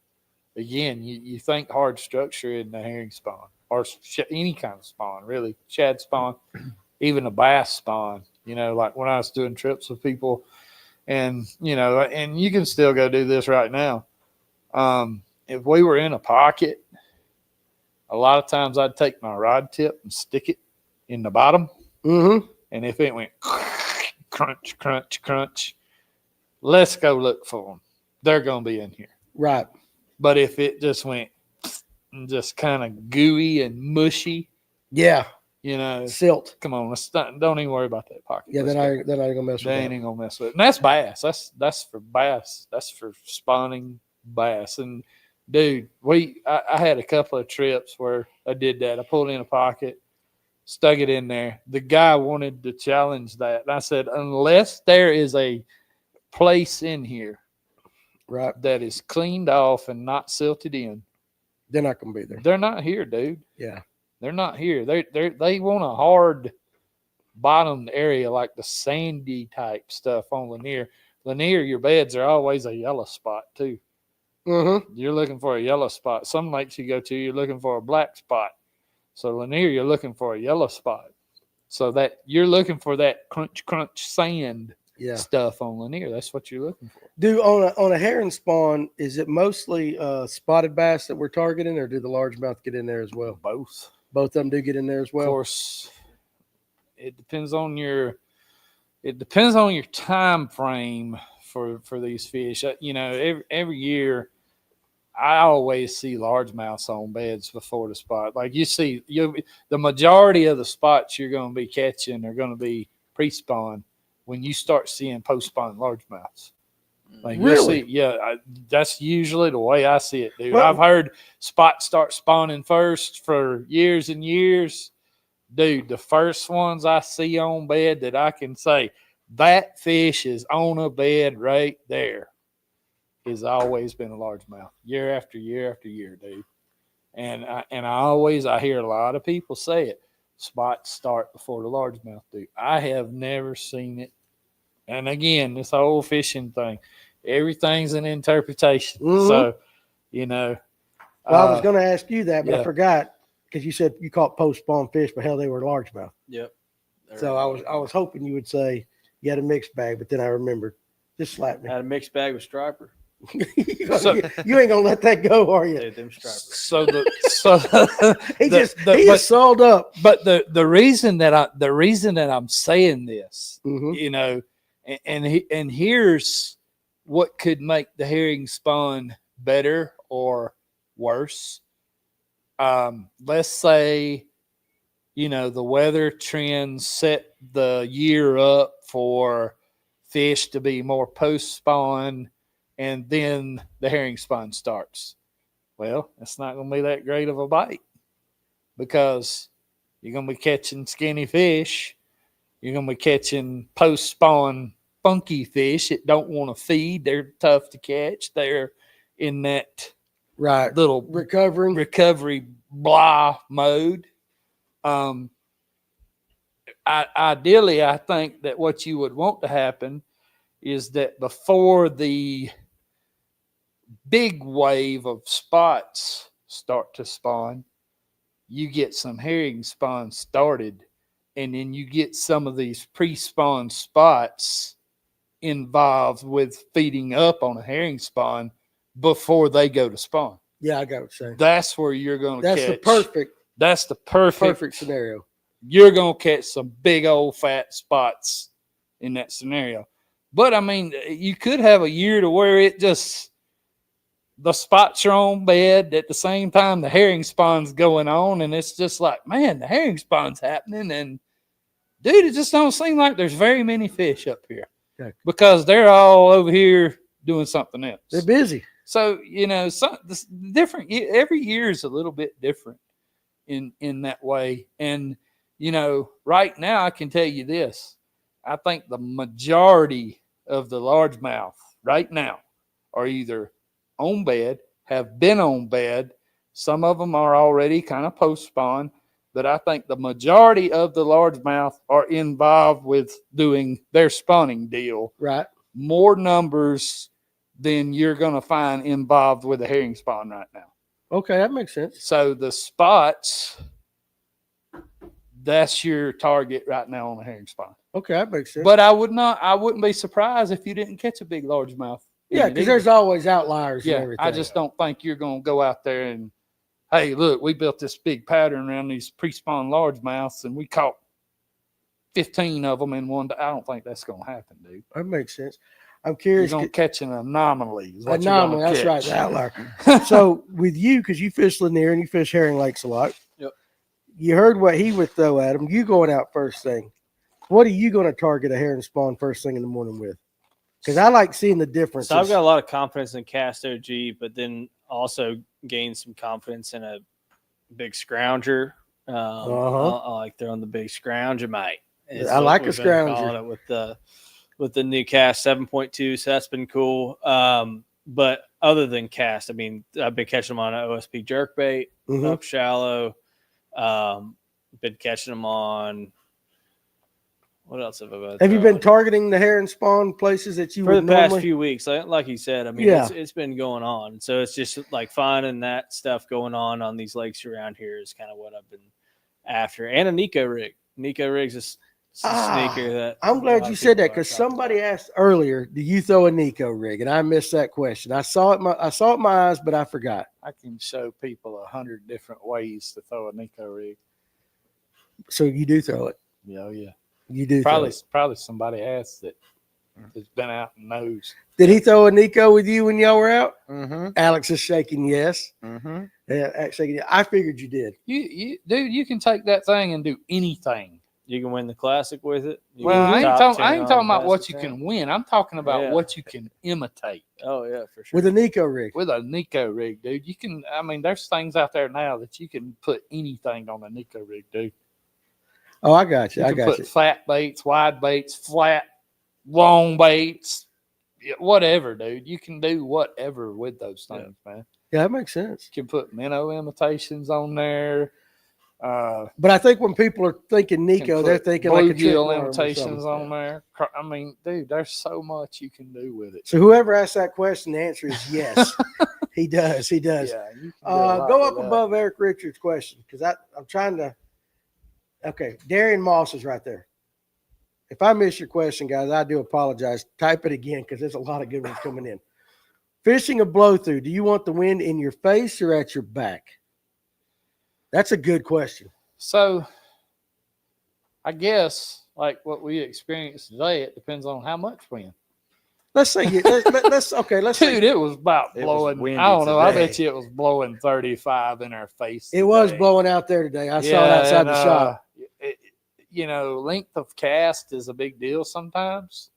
Again, you think hard structure in the herring spawn or any kind of spawn, really, shad spawn, even a bass spawn, like when I was doing trips with people and, and you can still go do this right now. If we were in a pocket, a lot of times I'd take my rod tip and stick it in the bottom. Mm-hmm. And if it went crunch, crunch, crunch, let's go look for them. They're going to be in here. Right. But if it just went and just kind of gooey and mushy, Yeah. You know, Silt. come on, don't even worry about that pocket. Yeah, Let's they're go. not gonna mess with They that. ain't gonna mess with it. And that's bass. That's for bass. That's for spawning bass. And dude, I had a couple of trips where I did that. I pulled in a pocket, stuck it in there. The guy wanted to challenge that. And I said, unless there is a place in here Right. that is cleaned off and not silted in, They're not gonna be there. they're not here, dude. Yeah. They're not here. They want a hard bottomed area like the sandy type stuff on Lanier. Lanier, your beds are always a yellow spot too. Mm-hmm. You're looking for a yellow spot. Some lakes you go to, you're looking for a black spot. So Lanier, you're looking for a yellow spot. So that you're looking for that crunch sand stuff on Lanier. That's what you're looking for. Do on a herring spawn, is it mostly spotted bass that we're targeting, or do the largemouth get in there as well? Both. Both of them do get in there as well. Of course, it depends on your time frame for these fish. You know, every year I always see largemouths on beds before the spot. Like the majority of the spots you're going to be catching are going to be pre-spawn when you start seeing post-spawn largemouths. Like really? That's usually the way I see it, dude. Well, I've heard spots start spawning first for years and years. Dude, the first ones I see on bed that I can say that fish is on a bed right there has always been a largemouth, year after year after year, dude. And I hear a lot of people say it. Spots start before the largemouth do. I have never seen it. And again, this whole fishing thing, everything's an interpretation. Mm-hmm. So, you know. Well, I was going to ask you that, but yeah. I forgot because you said you caught post-spawn fish, but hell, they were largemouth. Yep. So I was hoping you would say you had a mixed bag, but then I remembered. Just slap me. I had a mixed bag with striper. You ain't gonna let that go, are you? Dude, them stripers. He just sold up. But the reason that I'm saying this, Mm-hmm. you know, and here's what could make the herring spawn better or worse. Let's say, you know, the weather trends set the year up for fish to be more post spawn, and then the herring spawn starts. Well, it's not going to be that great of a bite because you're going to be catching skinny fish. You're going to be catching post-spawn funky fish that don't want to feed. They're tough to catch. They're in that little recovery blah mode. Ideally, I think that what you would want to happen is that before the big wave of spots start to spawn, you get some herring spawn started, and then you get some of these pre-spawn spots involved with feeding up on a herring spawn before they go to spawn. Yeah, I got what you're saying. That's where you're going to catch. That's the perfect scenario. You're going to catch some big old fat spots in that scenario. But I mean, you could have a year to where it just, the spots are on bed at the same time the herring spawn's going on, and it's just like, man, the herring spawn's happening, and dude, it just don't seem like there's very many fish up here because they're all over here doing something else. They're busy. So, you know, different. Every year is a little bit different in that way. And, you know, right now I can tell you this. I think the majority of the largemouth right now are either on bed, have been on bed. Some of them are already kind of post-spawn. But I think the majority of the largemouth are involved with doing their spawning deal. Right. More numbers than you're going to find involved with the herring spawn right now. Okay, that makes sense. So the spots, that's your target right now on the herring spawn. Okay, that makes sense. But I wouldn't be surprised if you didn't catch a big largemouth. Yeah, because there's always outliers and everything. I just don't think you're going to go out there and, hey, look, we built this big pattern around these pre-spawn largemouths, and we caught 15 of them in one day. I don't think that's going to happen, dude. That makes sense. I'm curious. You're going to catch an anomaly. Anomaly, that's right, the outlier. So with you, because you fish Lanier and you fish herring lakes a lot. Yep. you heard what he would throw at him. You going out first thing. What are you going to target a herring spawn first thing in the morning with? Because I like seeing the differences. So I've got a lot of confidence in Cast OG, but then also gained some confidence in a big scrounger. I like throwing the big scrounger, mate. I like a scrounger with the new Cast 7.2, so that's been cool. But other than Cast, I mean, I've been catching them on an OSP jerkbait, up shallow. Been catching them on. What else have I been? Have you been targeting the herring spawn places that you for would the past normally? few weeks? Like you said, I mean, it's been going on. So it's just like finding that stuff going on these lakes around here is kind of what I've been after. And a Nico rig. Nico rig's a sneaker that I'm glad you said that because somebody asked earlier, "Do you throw a Nico rig?" And I missed that question. I saw it in my eyes, but I forgot. I can show people 100 different ways to throw a Nico rig. So you do throw it? Yeah, yeah. You do probably somebody asked that has been out and knows. Did he throw a Nico with you when y'all were out? Mm-hmm. Alex is shaking yes. Mm-hmm. Yeah, shaking. I figured you did. You dude, you can take that thing and do anything. You can win the classic with it. I ain't talking about what you can win. I'm talking about what you can imitate. Oh yeah, for sure. With a Nico rig. With a Nico rig, dude. You can. I mean, there's things out there now that you can put anything on a Nico rig, dude. Oh, I got you. You can put flat baits, wide baits, flat, long baits, whatever, dude. You can do whatever with those things, man. Yeah, that makes sense. You can put minnow imitations on there. But I think when people are thinking Nico, they're thinking like a bluegill imitations on there. I mean, dude, there's so much you can do with it. So whoever asked that question, the answer is yes. He does. He does. Yeah, go up above Eric Richards' question because I'm trying to. Okay, Darian Moss is right there. If I miss your question, guys, I do apologize. Type it again because there's a lot of good ones coming in. Fishing a blow through, do you want the wind in your face or at your back? That's a good question. So, I guess like what we experienced today, it depends on how much wind. Let's say let's dude, it was about blowing. I don't know. Today. I bet you it was blowing 35 in our face. It was blowing out there today. I saw it outside the shop. Length of cast is a big deal sometimes,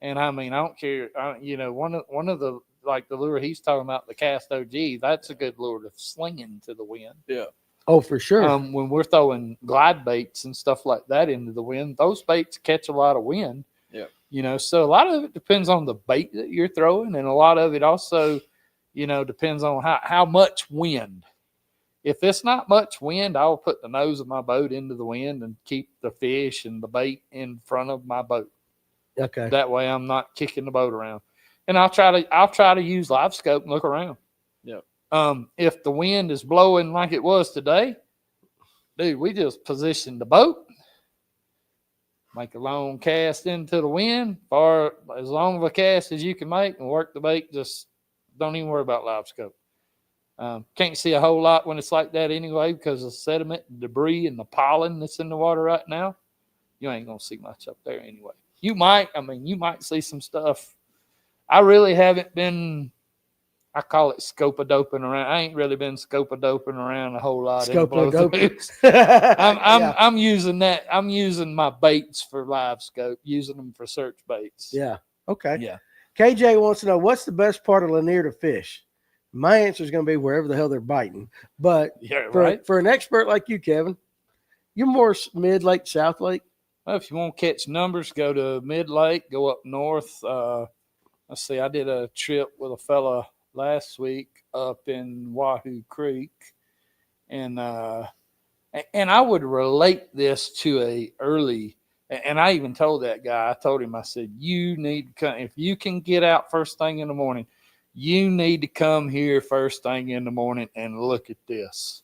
and I mean, I don't care. One of the like the lure he's talking about, the Cast OG. That's a good lure to sling into the wind. Yeah. Oh, for sure. When we're throwing glide baits and stuff like that into the wind, those baits catch a lot of wind. Yeah. So a lot of it depends on the bait that you're throwing, and a lot of it also, depends on how much wind. If it's not much wind, I'll put the nose of my boat into the wind and keep the fish and the bait in front of my boat. Okay. That way I'm not kicking the boat around. And I'll try to use live scope and look around. Yeah. If the wind is blowing like it was today, dude, we just position the boat, make a long cast into the wind, as long of a cast as you can make, and work the bait. Just don't even worry about live scope. Can't see a whole lot when it's like that anyway because of the sediment, debris, and the pollen that's in the water right now. You ain't gonna see much up there anyway. You might see some stuff. I really haven't been. I call it scope-a-doping around. I ain't really been scope-a-doping around a whole lot. I'm using that. I'm using my baits for live scope, using them for search baits. Yeah. Okay. Yeah. KJ wants to know what's the best part of Lanier to fish. My answer is going to be wherever the hell they're biting. But for an expert like you, Kevin, you're more mid-lake, South Lake. Well, if you want to catch numbers, go to mid-lake, go up north. Let's see, I did a trip with a fella last week up in Wahoo Creek. And I would relate this to a early, and I even told that guy, I told him, I said, you need to come, if you can get out first thing in the morning, you need to come here first thing in the morning and look at this,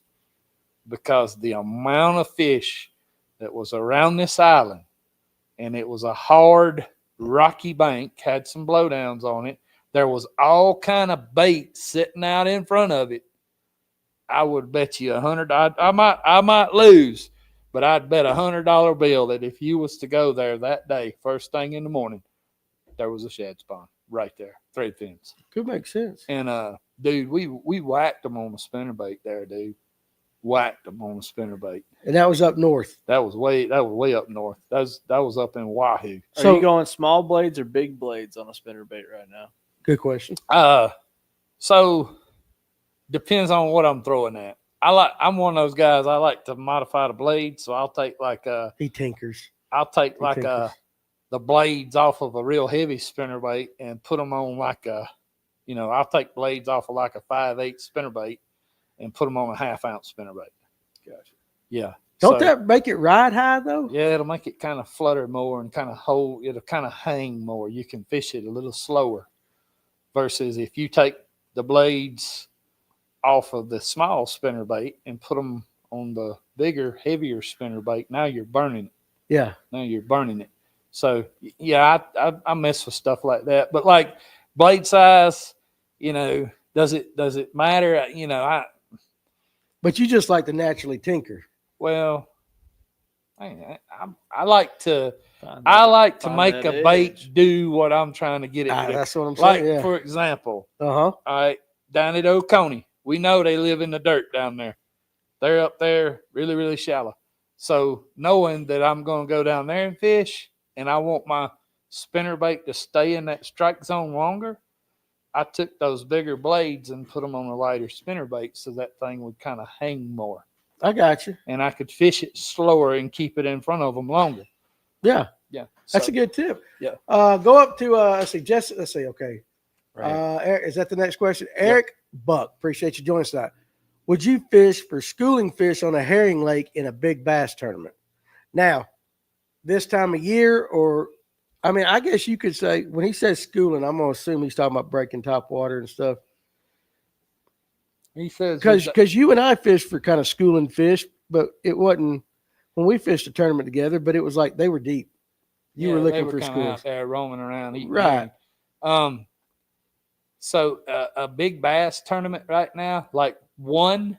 because the amount of fish that was around this island, and it was a hard, rocky bank, had some blowdowns on it. There was all kind of bait sitting out in front of it. I would bet you $100. I might lose, but I'd bet $100 bill that if you was to go there that day, first thing in the morning, there was a shad spawn right there, thread fins. Could make sense. And dude, we whacked them on the spinnerbait there, dude. whacked them on the spinnerbait. And that was up north. That was way up north. That was up in Wahoo. Are you going small blades or big blades on a spinnerbait right now? Good question. So depends on what I'm throwing at. I'm one of those guys. I like to modify the blade, so I'll take he tinkers. I'll take He tinkers. the blades off of a real heavy spinnerbait and put them on I'll take blades off of like a 5/8 spinnerbait and put them on a 1/2 ounce spinnerbait. Gotcha. Yeah. Don't that make it ride high though? Yeah, it'll make it kind of flutter more and it'll kind of hang more. You can fish it a little slower versus if you take the blades off of the small spinnerbait and put them on the bigger, heavier spinnerbait. Now you're burning it. Yeah. Now you're burning it. So yeah, I mess with stuff like that. But like blade size, does it matter? But you just like to naturally tinker. Well, I like to make a bait do what I'm trying to get it to do. That's what I'm saying. Like for example, all right, down at Oconee, we know they live in the dirt down there. They're up there really, really shallow. So knowing that I'm going to go down there and fish, and I want my spinnerbait to stay in that strike zone longer, I took those bigger blades and put them on a lighter spinnerbait so that thing would kind of hang more. I got you. And I could fish it slower and keep it in front of them longer. Yeah. Yeah. That's a good tip. Yeah. Go up to, let's see, Jess, let's see, okay. Right. Eric, is that the next question? Eric Buck, appreciate you joining us tonight. Would you fish for schooling fish on a herring lake in a big bass tournament? Now, this time of year, I guess you could say, when he says schooling, I'm going to assume he's talking about breaking top water and stuff. He says because you and I fished for kind of schooling fish, but it wasn't when we fished a tournament together. But it was like they were deep. You were looking for schools out there roaming around, eating right? So a big bass tournament right now, like one,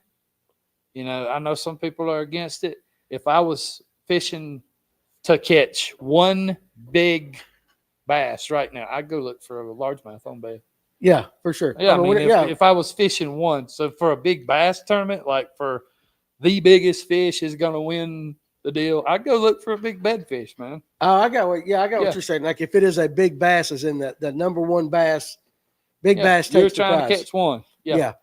I know some people are against it. If I was fishing to catch one big bass right now, I'd go look for a largemouth on bed. Yeah, for sure. Yeah, if I was fishing one, so for a big bass tournament, like for the biggest fish is going to win the deal, I'd go look for a big bedfish, man. Oh, I got what you're saying. Like if it is a big bass, as in the number one bass, bass takes you're the trying prize. to catch one. Yeah.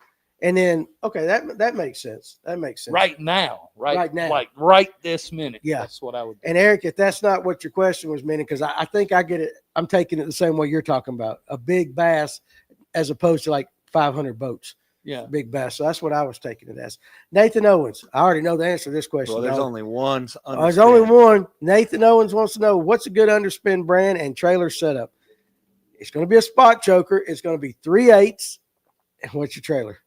And then that makes sense. That makes sense. Right now. now. Like right this minute. Yeah. That's what I would do. And Eric, if that's not what your question was meaning, because I think I get it. I'm taking it the same way you're talking about. A big bass as opposed to like 500 boats. Yeah. Big bass. So that's what I was taking it as. Nathan Owens. I already know the answer to this question. Well, there's only one. There's only one. Nathan Owens wants to know what's a good underspin brand and trailer setup. It's going to be a spot choker. It's going to be 3/8. And what's your trailer?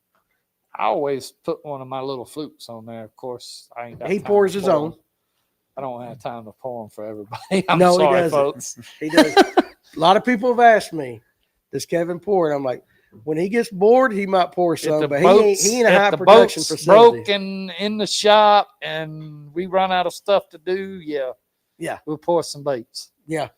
I always put one of my little flutes on there. Of course, I ain't got He time pours to his pour own. them. I don't have time to pour them for everybody. I'm No, sorry, he doesn't. folks. He does. A lot of people have asked me, does Kevin pour? And I'm like, when he gets bored, he might pour some, but he ain't a high production facility. Broken in the shop and we run out of stuff to do. Yeah, we'll pour some baits. Yeah,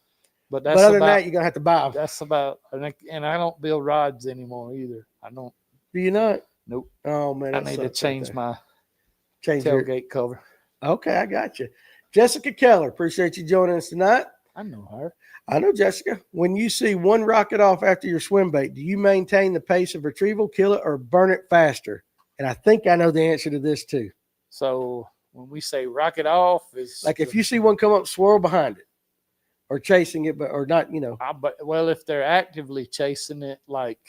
but that's other than that, you're gonna have to buy them. That's about. And I don't build rods anymore either. I don't. Do you not? Nope. Oh man, I need to change my tailgate cover. Okay, I got you. Jessica Keller, appreciate you joining us tonight. I know her. I know Jessica. When you see one rocket off after your swim bait, do you maintain the pace of retrieval, kill it, or burn it faster? And I think I know the answer to this too. So when we say rocket off, is like if you see one come up, swirl behind it, or chasing it, but or not, Well, if they're actively chasing it, like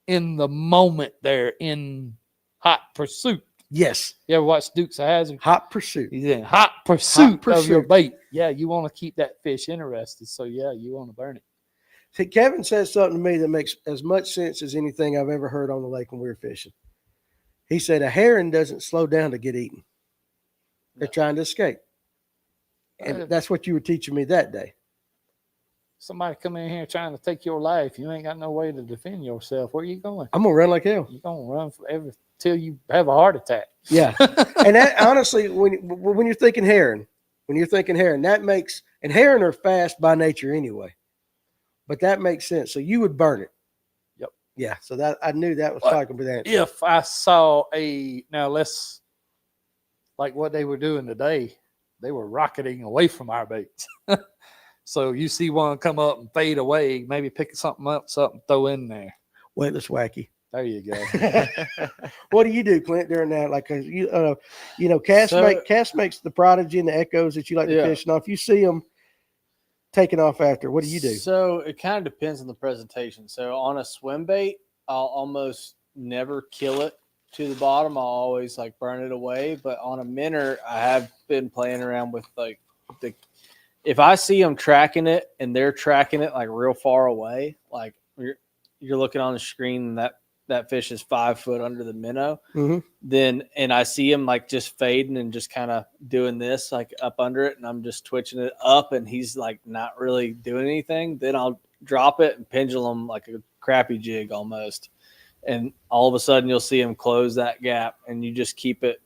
in the moment they're in hot pursuit. Yes. You ever watch Dukes of Hazzard? Hot pursuit. He's in hot pursuit of your bait. Yeah, you want to keep that fish interested. So, yeah, you want to burn it. See, Kevin says something to me that makes as much sense as anything I've ever heard on the lake when we were fishing. He said a heron doesn't slow down to get eaten. They're trying to escape. And that's what you were teaching me that day. Somebody come in here trying to take your life. You ain't got no way to defend yourself. Where are you going? I'm going to run like hell. You're going to run forever till you have a heart attack. Yeah. And that honestly, when you're thinking heron, that makes, and heron are fast by nature anyway, but that makes sense. So you would burn it. Yep. Yeah. So that I knew that was probably going to be the answer. If I saw now like what they were doing today, they were rocketing away from our baits. So you see one come up and fade away, maybe pick something else up and throw in there. Weightless wacky. There you go. What do you do, Clint, during that? Like, Cass makes the Prodigy and the Echoes that you like to fish. Now, if you see them taking off after, what do you do? So it kind of depends on the presentation. So on a swim bait, I'll almost never kill it to the bottom. I'll always like burn it away. But on a minnow, I have been playing around with like if I see them tracking it and they're tracking it like real far away, like you're looking on the screen and that fish is 5 foot under the minnow, then, and I see him like just fading and just kind of doing this like up under it, and I'm just twitching it up and he's like not really doing anything, then I'll drop it and pendulum like a crappie jig almost. And all of a sudden you'll see him close that gap and you just keep it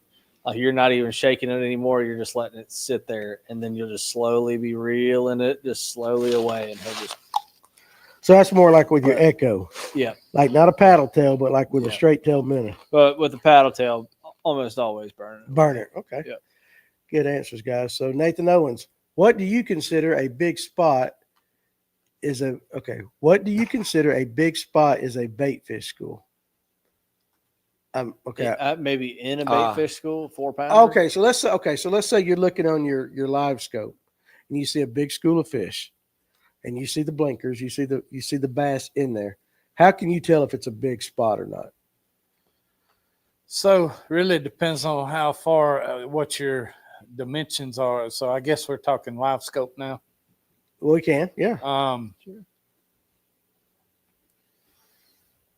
like you're not even shaking it anymore. You're just letting it sit there, and then you'll just slowly be reeling it just slowly away, and he'll just. So that's more like with your Echo. Yeah. Like not a paddle tail, but like with a straight tail minnow. But with the paddle tail, almost always burn it. Burn it. Okay. Yeah. Good answers, guys. So Nathan Owens, what do you consider a big spot what do you consider a big spot is a bait fish school? Okay. Maybe in a bait fish school, 4 pounder. Okay. So let's say you're looking on your live scope and you see a big school of fish. And you see the blinkers, you see the bass in there. How can you tell if it's a big spot or not? So really it depends on how far, what your dimensions are. So I guess we're talking live scope now. Well, we can, yeah. Sure.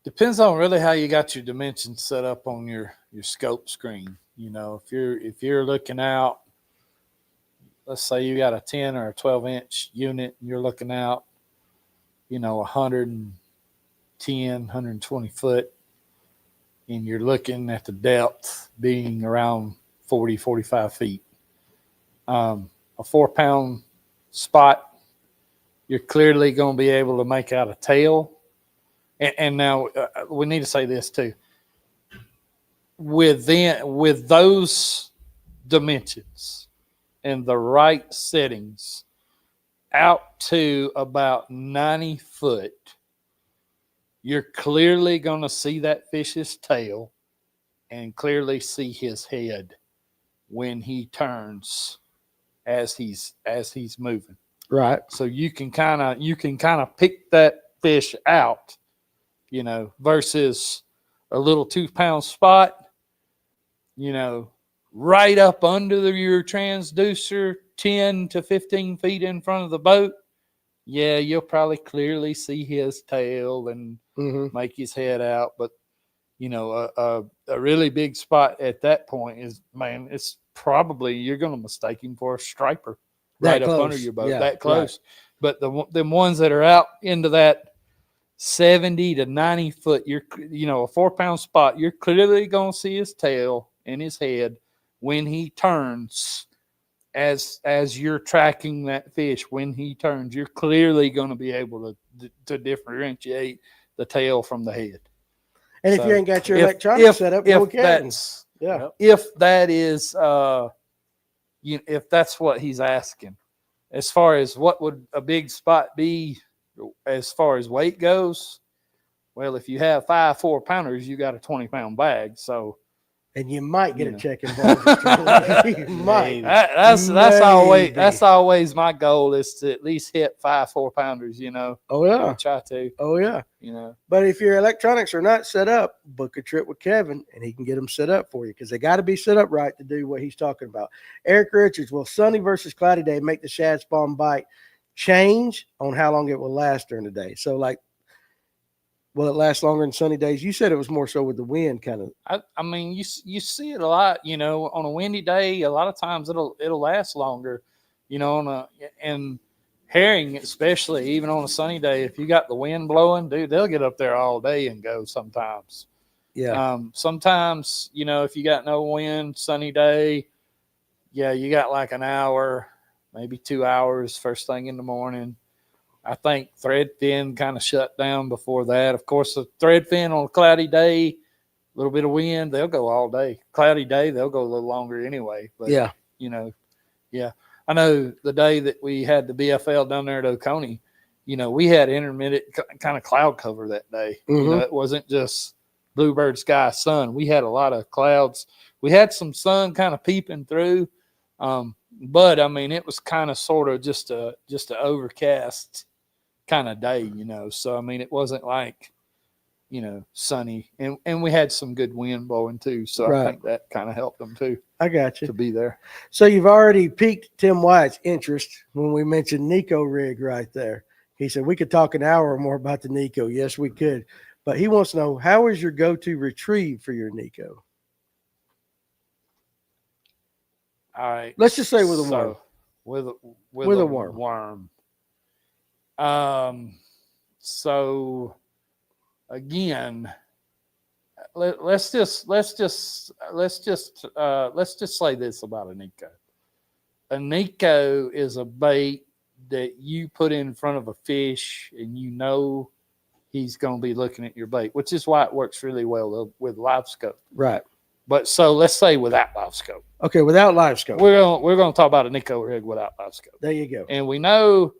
Depends on really how you got your dimensions set up on your scope screen. You know, if you're looking out, let's say you got a 10 or a 12-inch unit and you're looking out, 110, 120 foot, and you're looking at the depth being around 40, 45 feet. A 4-pound spot, you're clearly going to be able to make out a tail. And now we need to say this too. With those dimensions, and the right settings, out to about 90 foot, you're clearly going to see that fish's tail and clearly see his head when he turns as he's moving. Right. So you can kind of pick that fish out, versus a little 2-pound spot, right up under your transducer, 10 to 15 feet in front of the boat. Yeah, you'll probably clearly see his tail and make his head out. But, a really big spot at that point is, man, it's probably you're going to mistake him for a striper right up under your boat, that close. Right. But the ones that are out into that 70 to 90 foot, a 4-pound spot, you're clearly going to see his tail and his head when he turns. As you're tracking that fish, when he turns, you're clearly going to be able to differentiate the tail from the head. And if you ain't got your electronics set up, if that is, if that's what he's asking, as far as what would a big spot be, as far as weight goes, well, if you have 5 4-pounders, you got a 20-pound bag. So, and you might get a check involved. You might. That's always my goal, is to at least hit 5 4-pounders. Oh yeah. I try to. Oh yeah. But if your electronics are not set up, book a trip with Kevin, and he can get them set up for you, because they got to be set up right to do what he's talking about. Eric Richards, will sunny versus cloudy day make the shad spawn bite change on how long it will last during the day? So, like, will it last longer than sunny days? You said it was more so with the wind, kind of. I mean, you see it a lot. On a windy day, a lot of times it'll last longer. And herring, especially, even on a sunny day, if you got the wind blowing, dude, they'll get up there all day and go sometimes. Yeah. Sometimes, if you got no wind, sunny day, yeah, you got like an hour, maybe 2 hours first thing in the morning. I think threadfin kind of shut down before that. Of course, the threadfin on a cloudy day, little bit of wind, they'll go all day. Cloudy day, they'll go a little longer anyway. But, Yeah. you know, yeah. I know the day that we had the BFL down there at Oconee, you know, we had intermittent kind of cloud cover that day. You know, it wasn't just bluebird sky, sun. We had a lot of clouds. We had some sun kind of peeping through. But I mean, it was kind of sort of just a overcast kind of day, you know. So I mean, it wasn't like, you know, sunny, and we had some good wind blowing too. So I think that kind of helped them too. I got you to be there. So you've already piqued Tim Wyatt's interest when we mentioned Nico rig right there. He said we could talk an hour or more about the Nico. Yes, we could, but he wants to know, how is your go-to retrieve for your Nico? All right. Let's just say with a worm. With a a worm. So again, let's just say this about a Nico. A Nico is a bait that you put in front of a fish and you know he's going to be looking at your bait, which is why it works really well with live scope. Right. But so let's say without live scope. Okay, without live scope. We're going to talk about a Nico rig without live scope. There you go. And we know,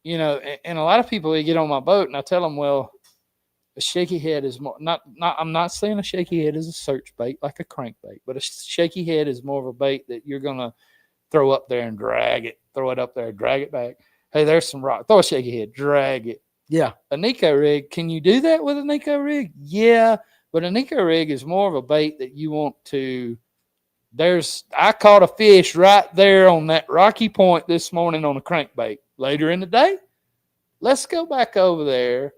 you know, and a lot of people, they get on my boat and I tell them, well, a shaky head is more I'm not saying a shaky head is a search bait like a crankbait, but a shaky head is more of a bait that you're going to throw up there and drag it, throw it up there, drag it back. Hey, there's some rock. Throw a shaky head, drag it. Yeah. A Nico rig, can you do that with a Nico rig? Yeah. But a Nico rig is more of a bait that you want to. I caught a fish right there on that rocky point this morning on a crankbait. Later in the day, let's go back over there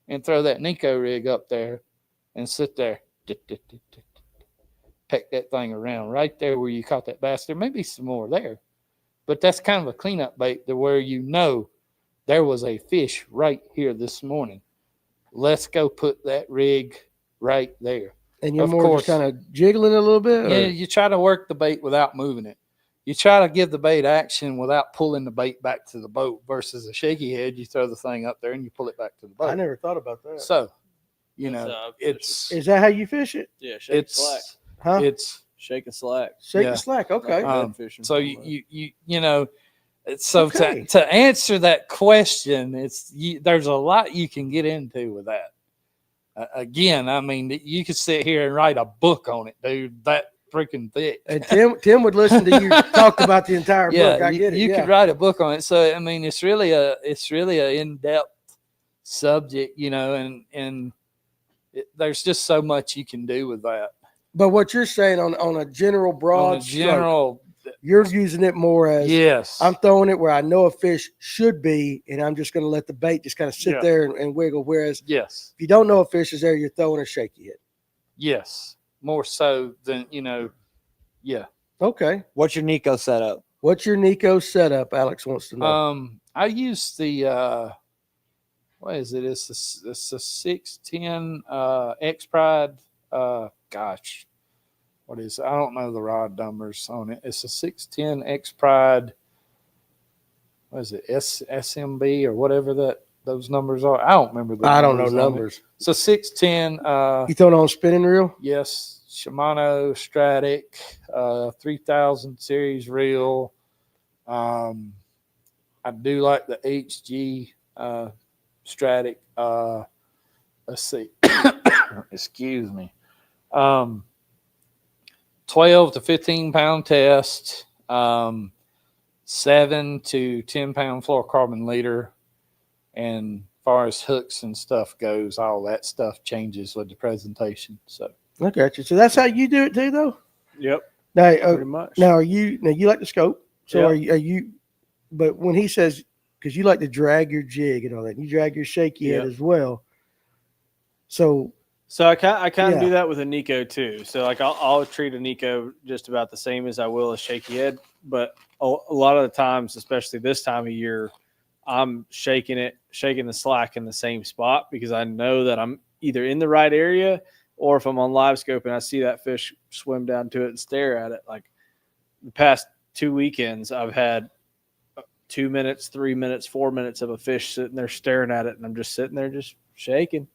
and throw that Nico rig up there and sit there. Peck that thing around right there where you caught that bass. There may be some more there. But that's kind of a cleanup bait to where you know there was a fish right here this morning. Let's go put that rig right there. And you're more just kind of jiggling a little bit? Yeah, you try to work the bait without moving it. You try to give the bait action without pulling the bait back to the boat versus a shaky head. You throw the thing up there and you pull it back to the boat. I never thought about that. So, you know, it's... Is that how you fish it? Yeah, shake and slack. Huh? It's shake and slack. Shake and slack, okay. So, you know... So to answer that question, there's a lot you can get into with that. Again, I mean, you could sit here and write a book on it, dude. That freaking thick. And Tim would listen to you talk about the entire book. I get it. You could write a book on it. So I mean, it's really a in-depth subject, you know, and there's just so much you can do with that. But what you're saying on a general broad stroke, you're using it more as, yes, I'm throwing it where I know a fish should be, and I'm just going to let the bait just kind of sit there and wiggle. Whereas yes, if you don't know a fish is there, you're throwing a shaky head. Yes, more so than, you know, yeah. Okay. What's your Nico setup? What's your Nico setup? Alex wants to know. I use the what is it? It's a 610 X Pride. Gosh. What is it? I don't know the rod numbers on it. It's a 610 X Pride. What is it? SMB or whatever those numbers are. I don't remember. I don't know numbers. So 610. You throwing on spinning reel? Yes, Shimano Stratic, 3000 series reel. I do like the HG Stratic. Let's see. Excuse me. 12 to 15 pound test, 7 to 10 pound fluorocarbon leader. And as far as hooks and stuff goes, all that stuff changes with the presentation. So I got you. So that's how you do it too, though? Yep. Now, pretty much. Now you like the scope. So are you, but when he says, because you like to drag your jig and all that, you drag your shaky head as well. So I kind of do that with a Nico too. So like I'll treat a Nico just about the same as I will a shaky head. But a lot of the times, especially this time of year, I'm shaking the slack in the same spot because I know that I'm either in the right area or if I'm on live scope and I see that fish swim down to it and stare at it. Like the past 2 weekends, I've had 2 minutes, 3 minutes, 4 minutes of a fish sitting there staring at it, and I'm just sitting there just shaking.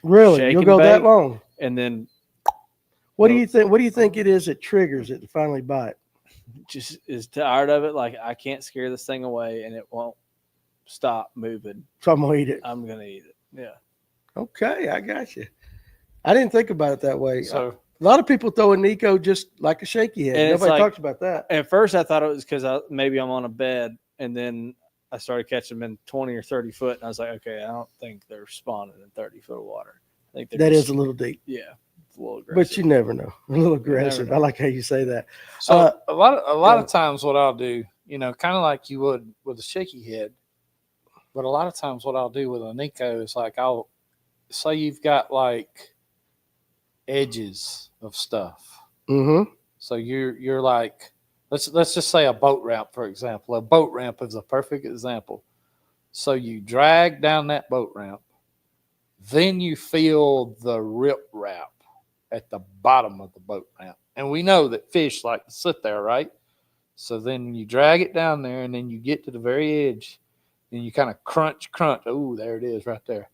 Really? You'll go that long? And then What do you think? What do you think it is that triggers it to finally buy it? Just is tired of it. Like, I can't scare this thing away, and it won't stop moving. So I'm gonna eat it. I'm gonna eat it. Yeah. Okay, I got you. I didn't think about it that way. So A lot of people throw a Nico just like a shaky head. And it's Nobody like- talks about that. At first, I thought it was because maybe I'm on a bed, and then I started catching them in 20 or 30 foot, and I was like, okay, I don't think they're spawning in 30 foot of water. I think they're That just, is a little deep, yeah, it's a little aggressive. but you never know. A little never aggressive. I know. like how you say that. So a lot yeah. of times what I'll do, kind of like you would with a shaky head, but a lot of times what I'll do with a Nico is like I'll say you've got like edges of stuff. Mm-hmm. So you're like let's just say a boat ramp, for example. A boat ramp is a perfect example. So you drag down that boat ramp, then you feel the rip wrap at the bottom of the boat ramp. And we know that fish like to sit there, right? So then you drag it down there, and then you get to the very edge, and you kind of crunch. Oh, there it is right there.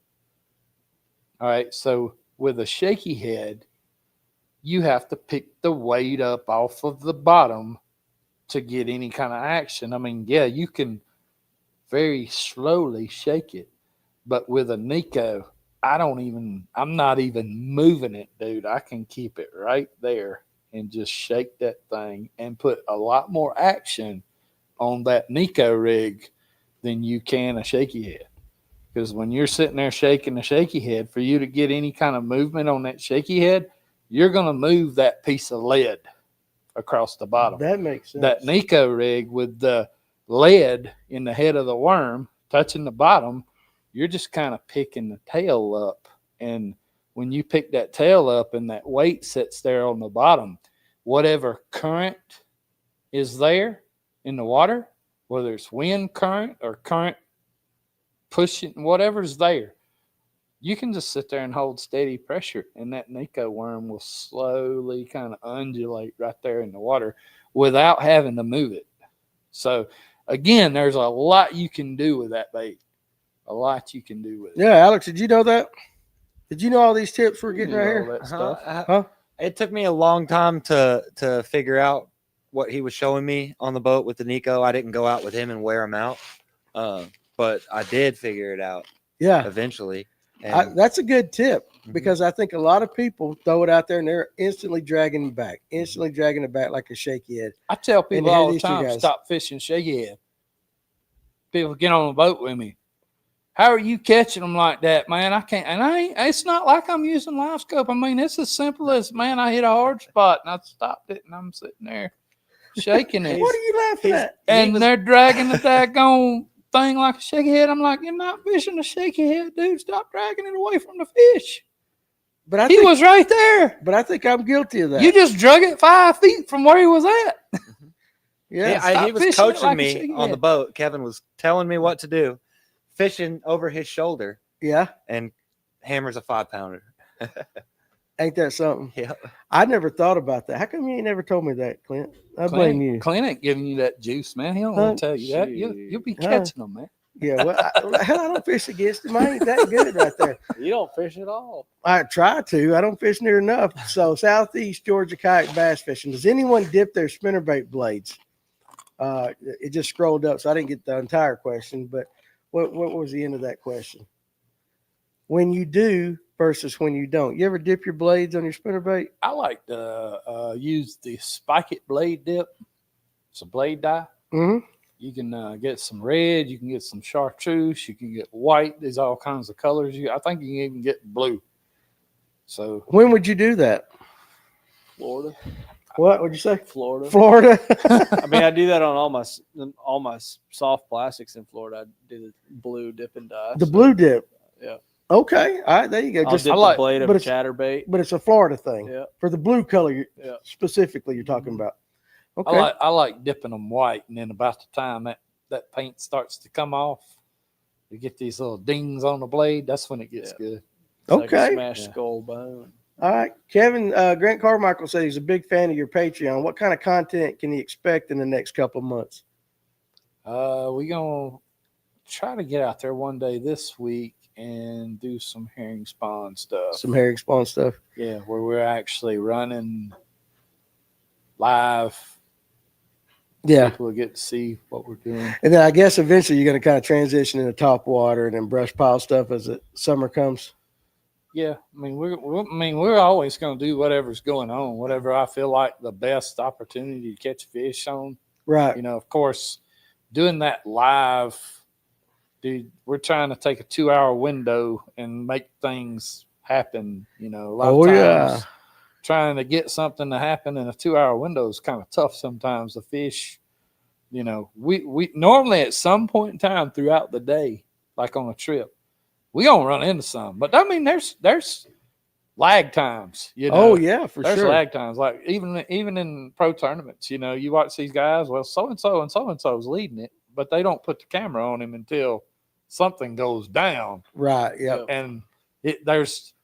All right, so with a shaky head, you have to pick the weight up off of the bottom to get any kind of action. I mean, yeah, you can very slowly shake it, but with a Nico, I'm not even moving it, dude. I can keep it right there and just shake that thing and put a lot more action on that Nico rig than you can a shaky head. Because when you're sitting there shaking the shaky head, for you to get any kind of movement on that shaky head, you're going to move that piece of lead across the bottom. That makes sense. That Nico rig with the lead in the head of the worm touching the bottom, you're just kind of picking the tail up. And when you pick that tail up and that weight sits there on the bottom, whatever current is there in the water, whether it's wind current or current pushing, whatever's there, you can just sit there and hold steady pressure, and that Nico worm will slowly kind of undulate right there in the water without having to move it. So again, there's a lot you can do with that bait. A lot you can do with it. Yeah, Alex, did you know that? Did you know all these tips we're getting right All here? that stuff. Huh? It took me a long time to figure out what he was showing me on the boat with the Nico. I didn't go out with him and wear him out, but I did figure it out Yeah, eventually. And that's a good tip Mhm. because I think a lot of people throw it out there and they're instantly dragging it back like a shaky head. I tell And people here all the these two time, guys. stop fishing shaky head. People get on a boat with me. How are you catching them like that, man? I can't. And it's not like I'm using live scope. I mean, it's as simple as, man, I hit a hard spot and I stopped it and I'm sitting there shaking it. What are you laughing at? And they're dragging the daggone thing like a shaky head. I'm like, you're not fishing a shaky head, dude. Stop dragging it away from the fish. But I He think, was right there. but I think I'm guilty of that. You just drug it 5 feet from where he was at. yeah. stop he was fishing it coaching like a me shaky on the head. boat. Kevin was telling me what to do, fishing over his shoulder, Yeah. and hammers a 5-pounder. Ain't that something? Yeah. I never thought about that. How come you ain't never told me that, Clint? I blame you. Clint ain't giving you that juice, man. He don't Huh? want to tell you that. You'll be catching them, man. Yeah, well, hell, I don't fish against him. I ain't that good right there. You don't fish at all. I try to. I don't fish near enough. So Southeast Georgia kayak bass fishing. Does anyone dip their spinnerbait blades? It just scrolled up, so I didn't get the entire question. But what was the end of that question? When you do versus when you don't. You ever dip your blades on your spinnerbait? I like to use the Spike It blade dip. It's a blade dye. Mm-hmm. You can get some red. You can get some chartreuse. You can get white. There's all kinds of colors. I think you can even get blue. So When would you do that? Florida. What would you say? Florida. Florida. I mean, I do that on all my soft plastics in Florida. I do the blue dip and dye. The blue dip. Yeah. Okay. All right. There you go. I'll Just dip I like- the blade of but a it's- chatterbait. but it's a Florida thing. Yeah. For the blue color Yeah. specifically you're talking about. Okay. I like dipping them white, and then about the time that paint starts to come off, you get these little dings on the blade. That's when it gets Yeah. good. It's like a Okay. smashed skull bone. All right. Kevin, Grant Carmichael said he's a big fan of your Patreon. What kind of content can he expect in the next couple of months? We're gonna try to get out there one day this week and do some herring spawn stuff. Some herring spawn stuff. Yeah, where we're actually running live. Yeah. People will get to see what we're doing. And then I guess eventually you're going to kind of transition into top water and then brush pile stuff as the summer comes. Yeah, I mean we're always going to do whatever's going on, whatever I feel like the best opportunity to catch fish on. Right. You know, of course, doing that live, dude, we're trying to take a 2-hour window and make things happen. You know, a lot of times trying to get something to happen in a 2-hour window is kind of tough sometimes. The fish, you know, we normally at some point in time throughout the day, like on a trip, we gonna run into some. But I mean, there's lag times, you know. Oh yeah, for there's sure. lag times. Like even in pro tournaments, you know, you watch these guys. Well, so and so is leading it, but they don't put the camera on him until something goes down. Right. Yeah. And there's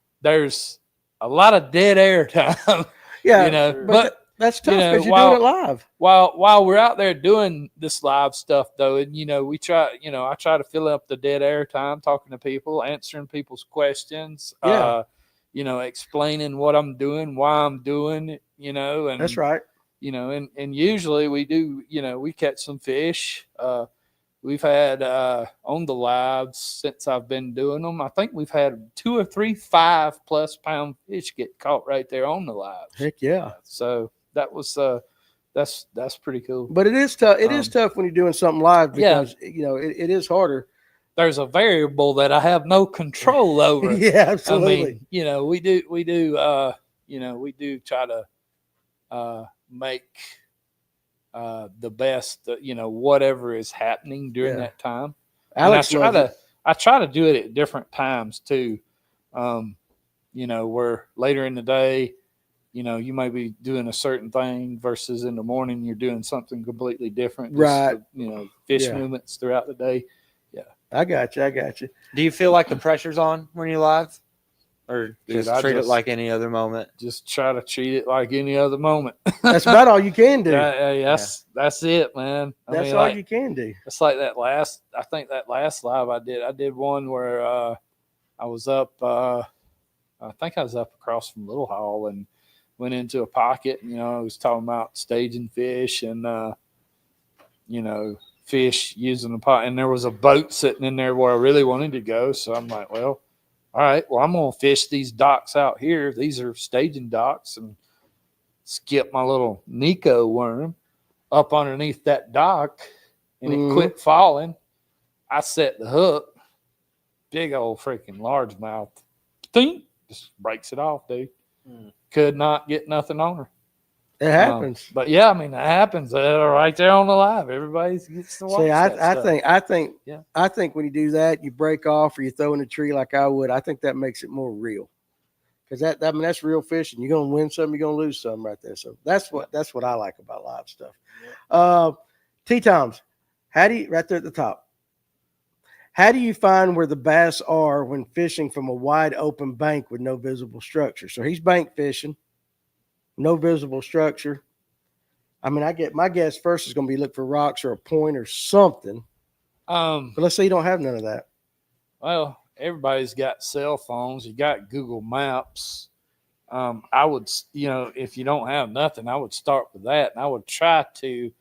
a lot of dead air time. Yeah. You know, but that's tough because you know, you're doing it live. While we're out there doing this live stuff, though, and you know, I try to fill up the dead air time, talking to people, answering people's questions. Yeah. You know, explaining what I'm doing, why I'm doing it. You know, and That's right. You know, and usually we do. You know, we catch some fish. We've had on the lives since I've been doing them. I think we've had 2 or 3 5+ pound fish get caught right there on the lives. Heck yeah! So that was that's pretty cool. But it is tough. It is tough when you're doing something live because you know it is harder. There's a variable that I have no control over. Yeah, absolutely. I mean, you know, we do you know, we do try to make the best, you know, whatever is happening during that time. Alex, I try to do it at different times too. You know, where later in the day, you know, you might be doing a certain thing versus in the morning you're doing something completely different. Right. You know, fish movements throughout the day. Yeah. I got you. Do you feel like the pressure's on when you're live? Or Dude, just treat it like any other moment? Just try to treat it like any other moment. That's about all you can do. That's it, man. That's all you can do. It's like that last live I did one where I was up, I think I was up across from Little Hall and went into a pocket. You know, I was talking about staging fish and, you know, fish using the pot. And there was a boat sitting in there where I really wanted to go. So I'm like, well, all right, well, I'm going to fish these docks out here. These are staging docks, and skip my little Nico worm up underneath that dock, and it quit falling. I set the hook, big old freaking largemouth, think, just breaks it off, dude. Could not get nothing on her. It happens. But yeah, I mean, it happens right there on the live. Everybody gets to watch. See, I stuff. think when you do that, you break off or you throw in a tree like I would. I think that makes it more real, because that's real fishing. You're gonna win some, you're gonna lose some right there. So that's what I like about live stuff. Yeah. T-Toms, how do you right there at the top? How do you find where the bass are when fishing from a wide open bank with no visible structure? So he's bank fishing. No visible structure. I mean, my guess first is going to be look for rocks or a point or something. But let's say you don't have none of that. Well, everybody's got cell phones. You got Google Maps. I would, you know, if you don't have nothing, I would start with that, and I would try to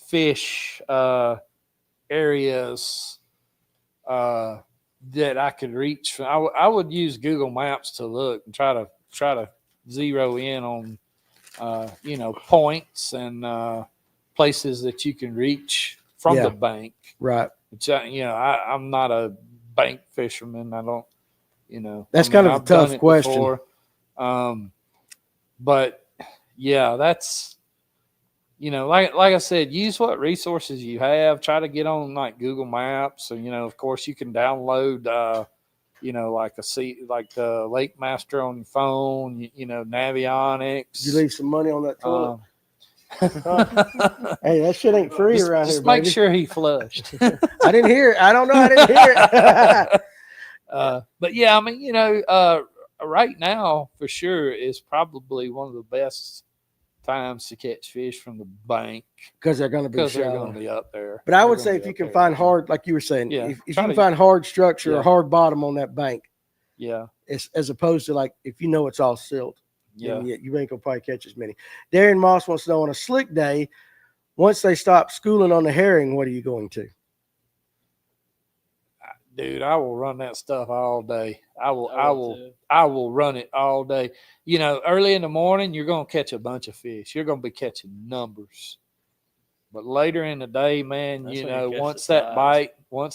fish areas that I could reach. I would use Google Maps to look and try to zero in on. You know, points and places that you can reach from the bank. Right. Which, you know, I'm not a bank fisherman. I don't, you know. That's kind of a tough question. Before. But, yeah, that's, you know, like I said, use what resources you have. Try to get on, like, Google Maps. And, you know, of course, you can download you know, like the Lake Master on your phone, you know, Navionics. Did you leave some money on that toilet? Hey, that shit ain't free around here. Just make sure he flushed. I didn't hear it. I don't know. I didn't hear it. But yeah, I mean, you know, right now for sure is probably one of the best times to catch fish from the bank because they're going to be because they're shallow. going to be up there. But I They're would gonna say be if you up can there. find hard, like you were saying, Yeah. if you Try can to- find hard structure or Yeah. hard bottom on that bank, Yeah. as opposed to like if you know it's all silt, Yeah. then you ain't gonna probably catch as many. Darren Moss wants to know on a slick day, once they stop schooling on the herring, what are you going to? Dude, I will run that stuff all day. I will too. I will run it all day. You know, early in the morning, you're going to catch a bunch of fish. You're going to be catching numbers. But later in the day, man, That's you when you know, catch once the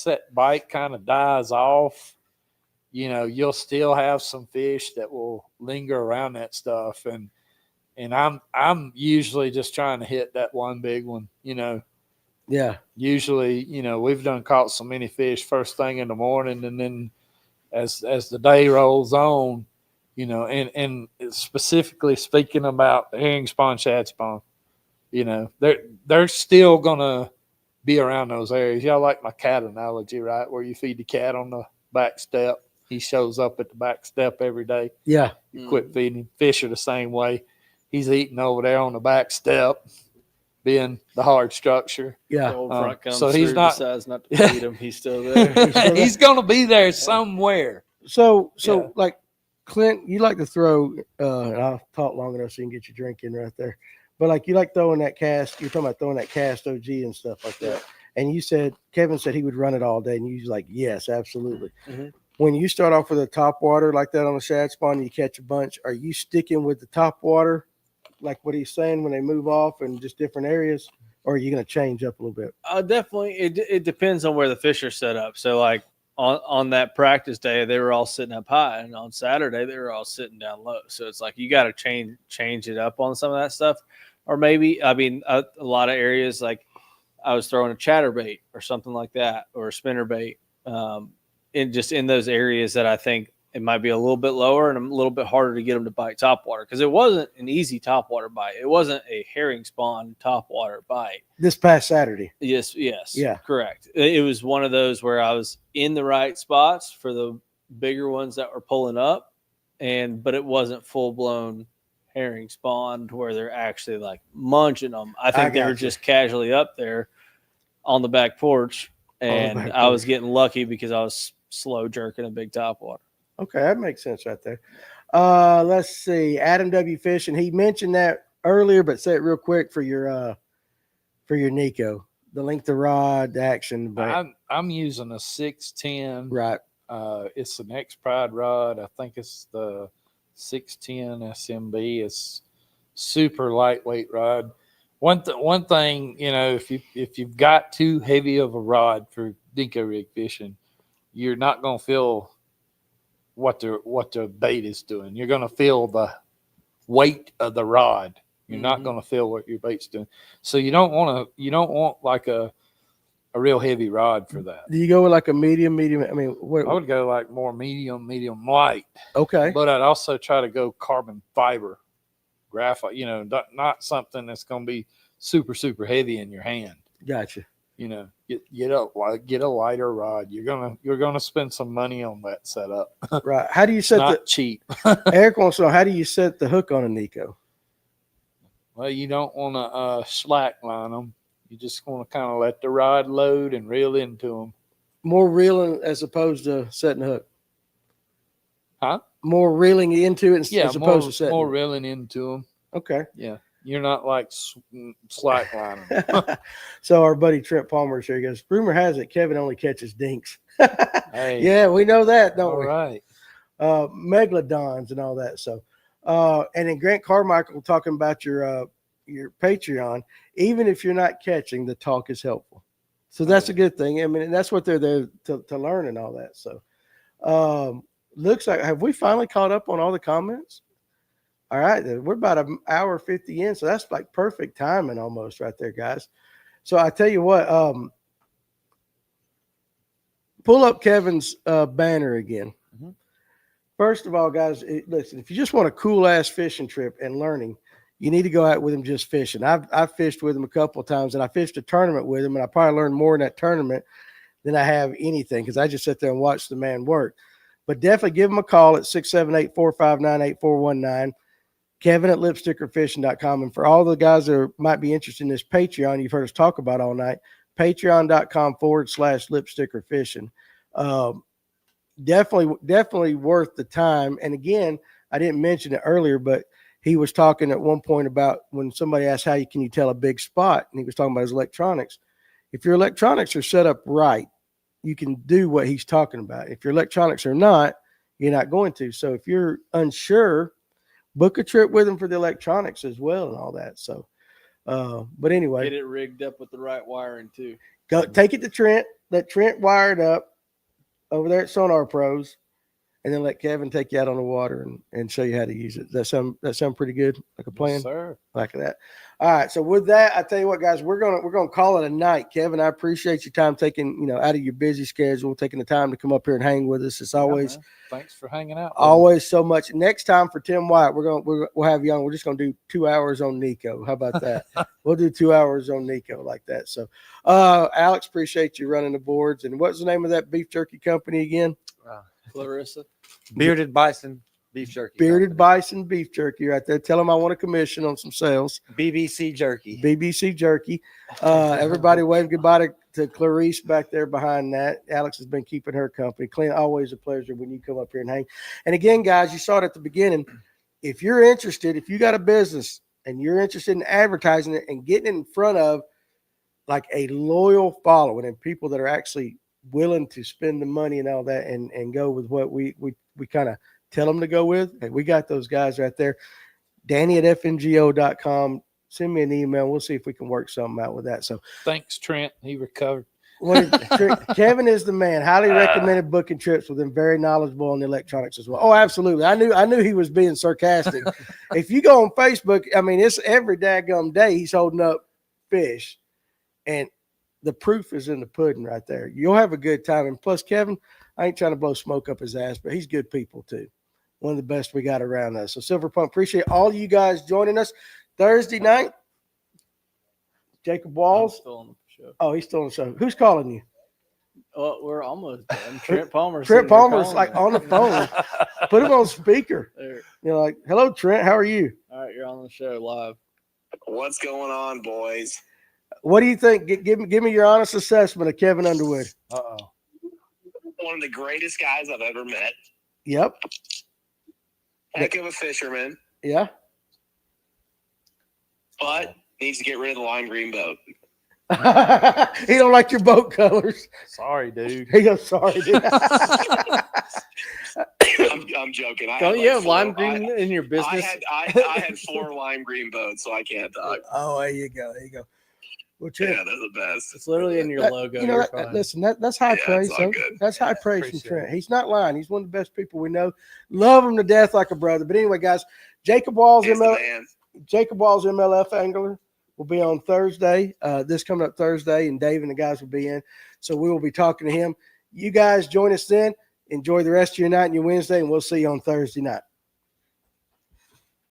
that bite kind of dies off, you know, you'll still have some fish that will linger around that stuff. And I'm usually just trying to hit that one big one, you know. Yeah. Usually, you know, we've done caught so many fish first thing in the morning, and then as the day rolls on, you know, and specifically speaking about the herring spawn, shad spawn, you know, they're still gonna be around those areas. Y'all like my cat analogy, right? Where you feed the cat on the back step, he shows up at the back step every day. Yeah. You quit feeding him. Fish are the same way. He's eating over there on the back step, being the hard structure. Yeah. The old front comes so he's through, not- decides not to feed him. He's still there. He's going to be there somewhere. So Yeah. like Clint, you like to throw, and I'll talk long enough so you can get your drink in right there. But like you like throwing that cast, you're talking about throwing that cast OG and stuff like that. And you said, Kevin said he would run it all day. And you was like, yes, absolutely. Mhm. When you start off with a top water like that on the shad spawn, you catch a bunch. Are you sticking with the top water? Like what he's saying when they move off and just different areas? Or are you going to change up a little bit? Definitely. It depends on where the fish are set up. So like on that practice day, they were all sitting up high, and on Saturday they were all sitting down low. So it's like you got to change it up on some of that stuff. Or maybe, I mean, a lot of areas like I was throwing a chatterbait or something like that, or a spinnerbait, in those areas that I think it might be a little bit lower and a little bit harder to get them to bite topwater, because it wasn't an easy topwater bite. It wasn't a herring spawn topwater bite. This past Saturday. Yes, Yeah. correct. It was one of those where I was in the right spots for the bigger ones that were pulling up, but it wasn't full blown herring spawn to where they're actually like munching them. I think they were just casually up there on the back porch, and I was getting lucky because I was slow jerking a big topwater. Okay, that makes sense right there. Let's see. Adam W. Fish, and he mentioned that earlier, but say it real quick for your Nico. The length of rod, the action. I'm using a 610. Right. It's an X Pride rod. I think it's the 610 SMB. It's super lightweight rod. One thing, you know, if you've got too heavy of a rod for dinko rig fishing, you're not going to feel what the bait is doing. You're going to feel the weight of the rod. You're not going to feel what your bait's doing. So you don't want like a real heavy rod for that. Do you go with like a medium? I mean, I would go like more medium light. Okay. But I'd also try to go carbon fiber, graphite. You know, not something that's going to be super heavy in your hand. Gotcha. You know, get a lighter rod. You're gonna spend some money on that setup. Right. How do you set Not cheap. Eric wants to know, how do you set the hook on a Nico? Well, you don't want to slack line them. You just want to kind of let the rod load and reel into them. More reeling as opposed to setting the hook. Huh? More reeling into it as opposed to setting. More reeling into them. Okay. Yeah. You're not like slack lining them. So our buddy Trent Palmer here goes, rumor has it Kevin only catches dinks. Hey. Yeah, we know that, don't All we? right. Megalodons and all that. So, and then Grant Carmichael talking about your Patreon. Even if you're not catching, the talk is helpful. So that's a good thing. I mean, and that's what they're there to learn and all that. So, looks like, have we finally caught up on all the comments? All right, then we're about an hour 50 in, so that's like perfect timing almost right there, guys. So I tell you what, pull up Kevin's banner again. Mm-hmm. First of all, guys, listen, if you just want a cool ass fishing trip and learning, you need to go out with him just fishing. I've fished with him a couple of times, and I fished a tournament with him, and I probably learned more in that tournament than I have anything because I just sit there and watch the man work. But definitely give him a call at 678-459-8419. Kevin at lipstickerfishing.com. And for all the guys that might be interested in this Patreon, you've heard us talk about all night, patreon.com/lipstickerfishing. Definitely worth the time. And again, I didn't mention it earlier, but he was talking at one point about when somebody asked how can you tell a big spot, and he was talking about his electronics. If your electronics are set up right, you can do what he's talking about. If your electronics are not, you're not going to. So if you're unsure, book a trip with him for the electronics as well and all that. So, but anyway, Get it rigged up with the right wiring too. go take it to Trent. Let Trent wire it up over there at Sonar Pros, and then let Kevin take you out on the water and show you how to use it. Does that sound pretty good? Like a plan? Yes, sir. Like that. All right. So with that, I tell you what, guys, we're gonna call it a night. Kevin, I appreciate your time taking, out of your busy schedule, taking the time to come up here and hang with us. It's always Thanks for hanging out. always so much. Next time for Tim White, we'll have you on. We're just gonna do 2 hours on Nico. How about that? We'll do 2 hours on Nico like that. So Alex, appreciate you running the boards. And what's the name of that beef jerky company again? Clarissa. Bearded Bison Beef Jerky. Bearded Company. Bison Beef Jerky right there. Tell them I want a commission on some sales. BBC Jerky. BBC Jerky. Everybody wave goodbye to Clarice back there behind that. Alex has been keeping her company. Clint, always a pleasure when you come up here and hang. And again, guys, you saw it at the beginning. If you're interested, if you got a business and you're interested in advertising it and getting in front of like a loyal following and people that are actually willing to spend the money and all that and go with what we kind of tell them to go with, and we got those guys right there. Danny at fngo.com. Send me an email. We'll see if we can work something out with that. So Thanks, Trent. He recovered. Kevin is the man. Highly recommended booking trips with him. Very knowledgeable on the electronics as well. Oh, absolutely. I knew he was being sarcastic. If you go on Facebook, I mean, it's every daggum day he's holding up fish, and the proof is in the pudding right there. You'll have a good time. And plus, Kevin, I ain't trying to blow smoke up his ass, but he's good people too. One of the best we got around us. So Silver Pump, appreciate all of you guys joining us Thursday night. Jacob Walls. Still on the show. Oh, he's still on the show. Who's calling you? Well, we're almost done. Trent Palmer. Trent Palmer's like on the phone. Put him on speaker. There. You're like, hello, Trent. How are you? All right, you're on the show live. What's going on, boys? What do you think? Give me your honest assessment of Kevin Underwood. Uh-oh. One of the greatest guys I've ever met. Yep. Heck of a fisherman, Yeah. but needs to get rid of the lime green boat. He don't like your boat colors. Sorry, dude. He goes, sorry, dude. I'm joking. Don't you have lime green in your business? I had 4 lime green boats, so I can't talk. Oh, there you go. Well, Trent, Yeah, they're the best. It's literally in your logo. you know, You're fine. listen, that's high Yeah, praise. it's all So good. that's high praise from Appreciate Trent. it. He's not lying. He's one of the best people we know. Love him to death like a brother. But anyway, guys, Jacob Walls, He's the man. MLF angler will be on Thursday. This coming up Thursday, and Dave and the guys will be in. So we will be talking to him. You guys join us then. Enjoy the rest of your night and your Wednesday, and we'll see you on Thursday night.